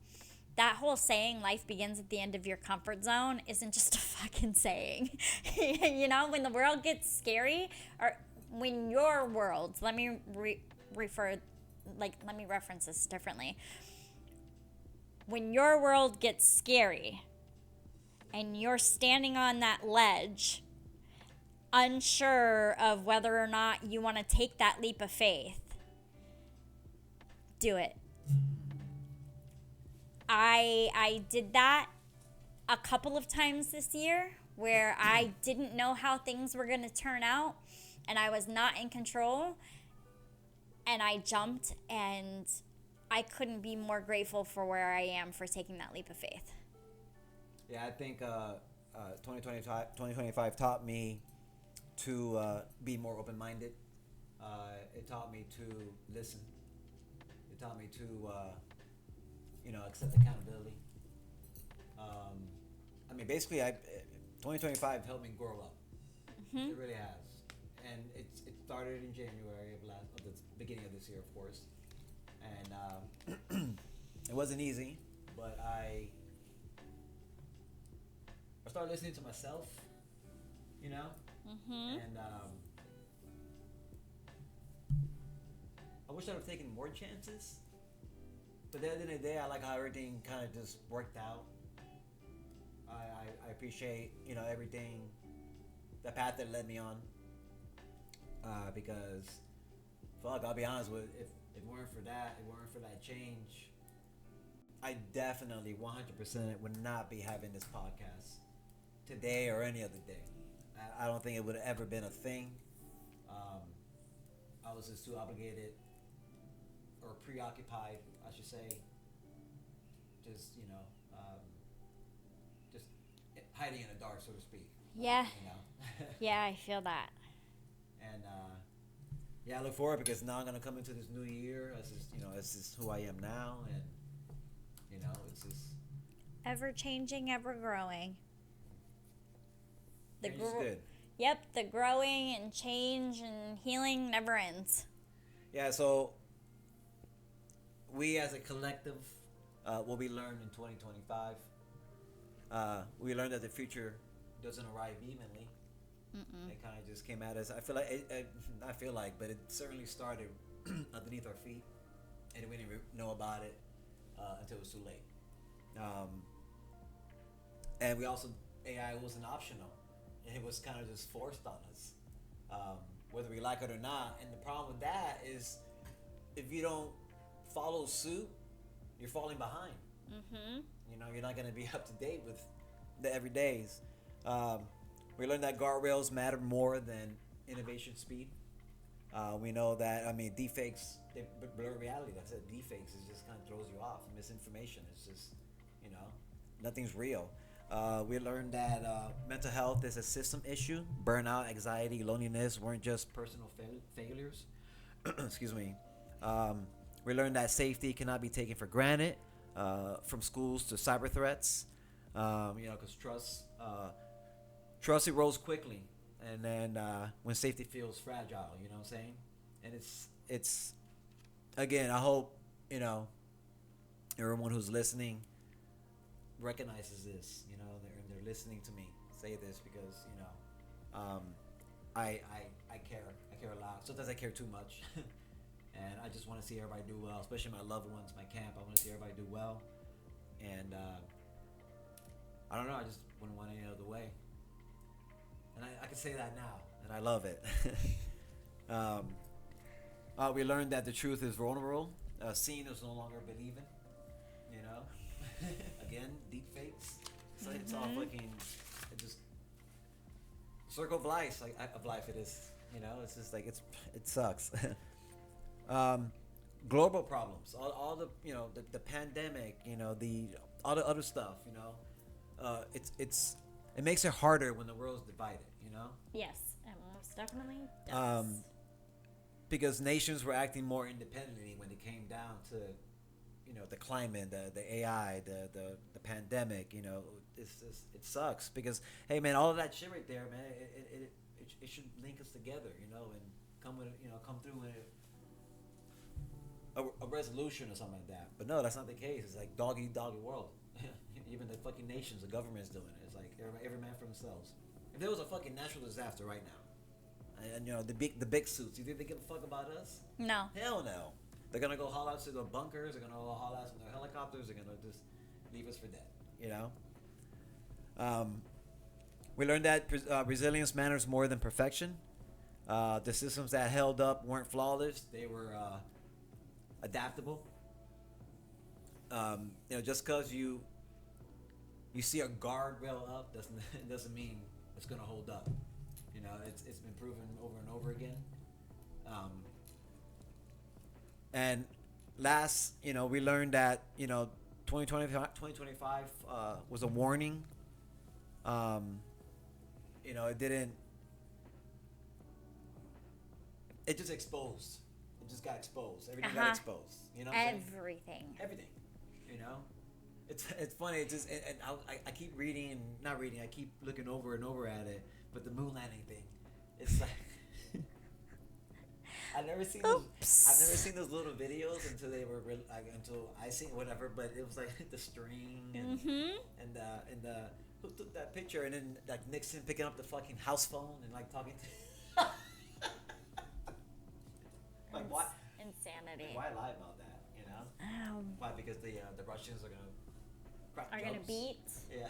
that whole saying, life begins at the end of your comfort zone, isn't just a fucking saying. When the world gets scary, or when your world, let me reference this differently. When your world gets scary and you're standing on that ledge, unsure of whether or not you want to take that leap of faith, do it. I did that. a couple of times this year where I didn't know how things were going to turn out and I was not in control and I jumped, and I couldn't be more grateful for where I am for taking that leap of faith. Yeah, I think 2025 taught me to be more open-minded. It taught me to listen. It taught me to, accept accountability. I mean, basically, 2025 helped me grow up. It really has, and it started in January of the beginning of this year, of course, and it wasn't easy, but I started listening to myself, and I wish I'd have taken more chances. But at the end of the day, I like how everything kind of just worked out. I appreciate, everything, the path that led me on. Because, fuck, I'll be honest with, if it weren't for that change, I definitely 100% would not be having this podcast today or any other day. I don't think it would have ever been a thing. I was just too obligated or preoccupied, I should say, just just hiding in the dark, so to speak. Yeah. Yeah, I feel that. And I look forward, because now I'm gonna come into this new year as just who I am now, and it's just Ever changing, ever growing. Change is good. Yep, the growing and change and healing never ends. Yeah, so we as a collective, what we learned in 2025, we learned that the future doesn't arrive evenly. It kind of just came at us. I feel like, but it certainly started underneath our feet, and we didn't know about it until it was too late. And we also, AI wasn't optional. It was kind of just forced on us, whether we like it or not. And the problem with that is, if you don't follow suit, you're falling behind. You're not going to be up to date with the everydays. We learned that guardrails matter more than innovation speed. We know that, deepfakes, they blur reality. That's it. Deepfakes just kind of throws you off. Misinformation is just, nothing's real. We learned that mental health is a system issue. Burnout, anxiety, loneliness weren't just personal failures. Excuse me. We learned that safety cannot be taken for granted, from schools to cyber threats. Because trust erodes quickly, and then when safety feels fragile, you know what I'm saying? And it's again, I hope everyone who's listening recognizes this. They're listening to me say this, because I care a lot. Sometimes I care too much. And I just want to see everybody do well, especially my loved ones, my camp. I want to see everybody do well. And I don't know, I just wouldn't want any other way. And I can say that now, and I love it. We learned that the truth is vulnerable. Seeing is no longer believing. Again, deep fakes. So it's all fucking, it just, circle of life, it is. It's just like, it sucks. Global problems, all the the pandemic, all the other stuff, it makes it harder when the world's divided, Yes, it most definitely does. Because nations were acting more independently when it came down to the climate, the AI, the pandemic. It sucks, because hey man, all of that shit right there, man, it should link us together, and come through with a resolution or something like that. But no, that's not the case. It's like dog eat dog world. Even the fucking nations, the government's doing it. It's like every man for themselves. If there was a fucking natural disaster right now, and the big suits, you think they give a fuck about us? No. Hell no. They're gonna go haul out to the bunkers. They're gonna go haul out to their helicopters. They're gonna just leave us for dead. We learned that resilience matters more than perfection. The systems that held up weren't flawless. They were adaptable. Just because you you see a guardrail up doesn't mean it's gonna hold up. You know, it's been proven over and over again. Um, and last, we learned that 2025 was a warning. It didn't. It just exposed. It just got exposed. Everything got exposed. You know what I'm saying? Everything. You know, it's funny. It just and I keep reading and not reading. I keep looking over and over at it. But the moon landing thing, it's like I've never seen those little videos until they were until I seen whatever. But it was like the string and and who took that picture, and then like Nixon picking up the fucking house phone and like talking to. Like what? Insanity. Why lie about that? You know? Why? Because the Russians are gonna crack jokes. Gonna beat. Yeah.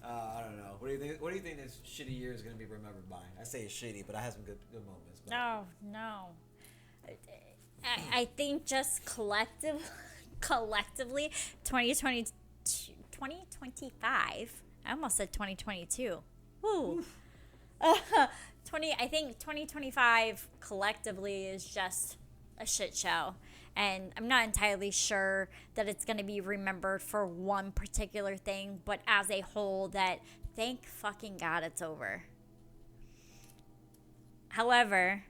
I don't know. What do you think? What do you think this shitty year is gonna be remembered by? I say it's shitty, but I had some good moments. But. No. I think just collectively, 2025. I almost said 2022. Woo. 2025 collectively is just a shit show. And I'm not entirely sure that it's going to be remembered for one particular thing, but as a whole, that thank fucking God it's over. However,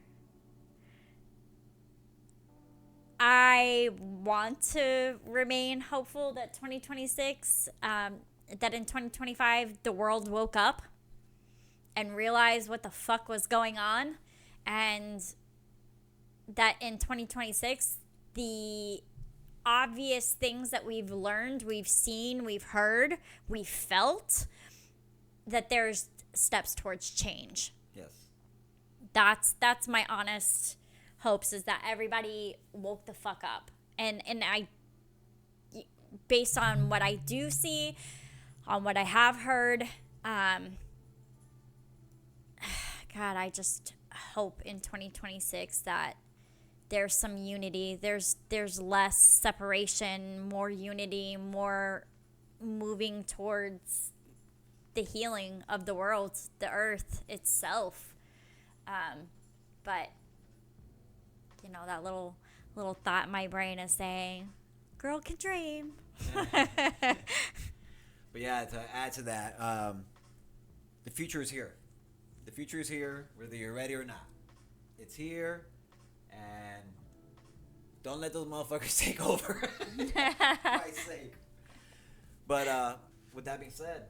I want to remain hopeful that 2026, that in 2025, the world woke up and realized what the fuck was going on, and that in 2026, the obvious things that we've learned, we've seen, we've heard, we've felt, that there's steps towards change. Yes. That's my honest hopes, is that everybody woke the fuck up. And I, based on what I do see, on what I have heard, God, I just hope in 2026 that there's some unity. There's less separation, more unity, more moving towards the healing of the world, the earth itself. But that little thought in my brain is saying, "Girl can dream." But yeah, to add to that, the future is here. The future is here, whether you're ready or not. It's here, and don't let those motherfuckers take over. For Christ's sake. But with that being said,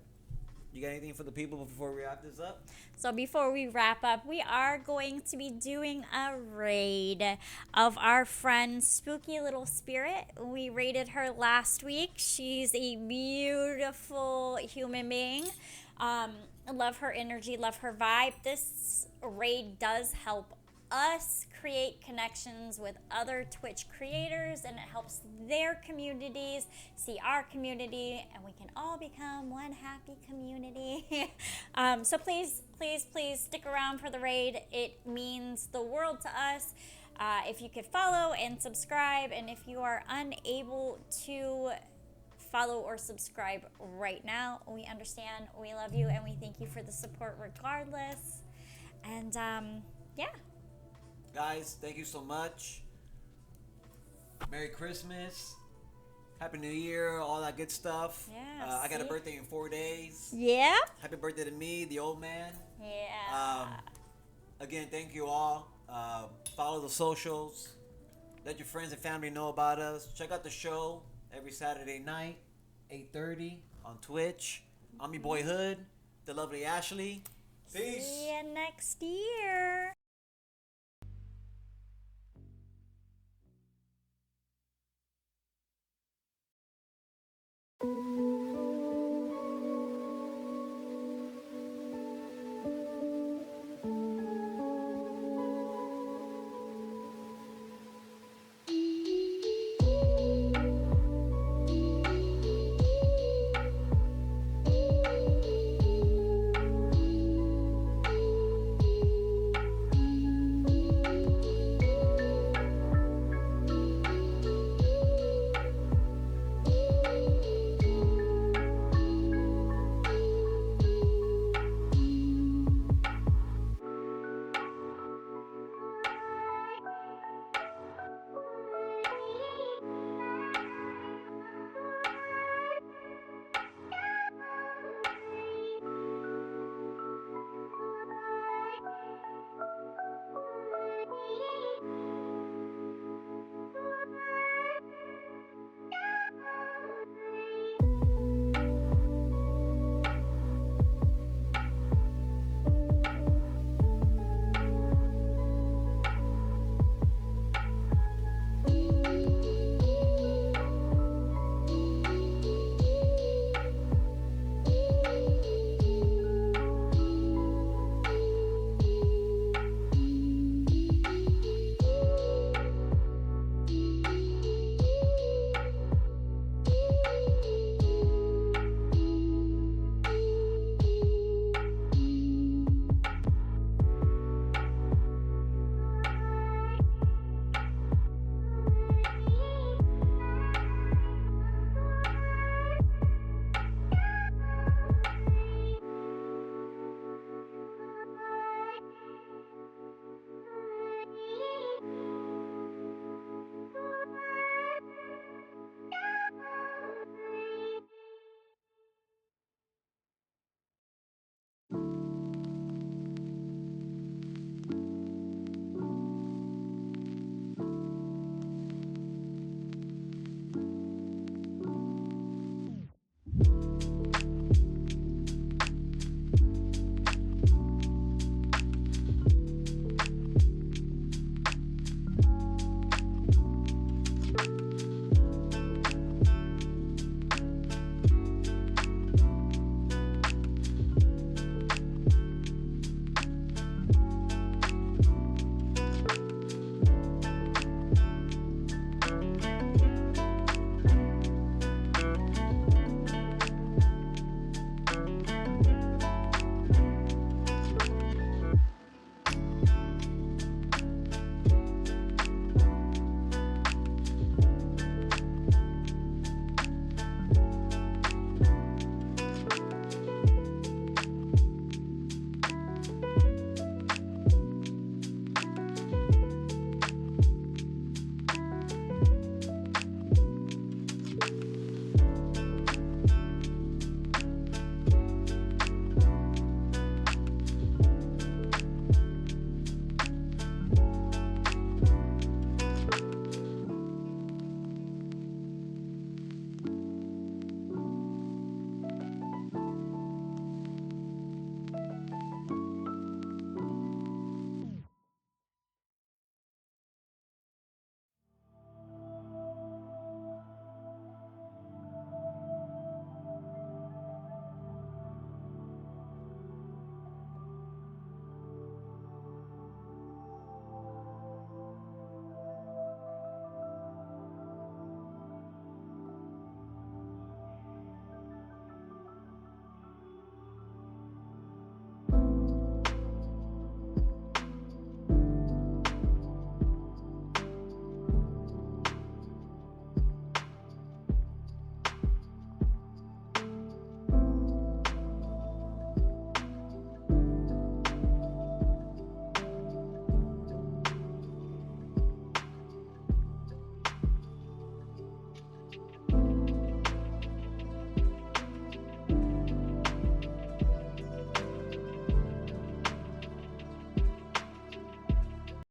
you got anything for the people before we wrap this up? So before we wrap up, we are going to be doing a raid of our friend Spooky Little Spirit. We raided her last week. She's a beautiful human being. Love her energy, love her vibe. This raid does help us create connections with other Twitch creators, and it helps their communities see our community, and we can all become one happy community. So please stick around for the raid. It means the world to us. If you could follow and subscribe, and if you are unable to follow or subscribe right now, we understand, we love you, and we thank you for the support regardless. And yeah. Guys, thank you so much. Merry Christmas. Happy New Year, all that good stuff. Yeah. I got a birthday in 4 days. Yeah. Happy birthday to me, the old man. Yeah. Again, thank you all. Follow the socials. Let your friends and family know about us. Check out the show every Saturday night, 8:30 on Twitch. I'm your boy Hood, the lovely Ashley. Peace. See you next year.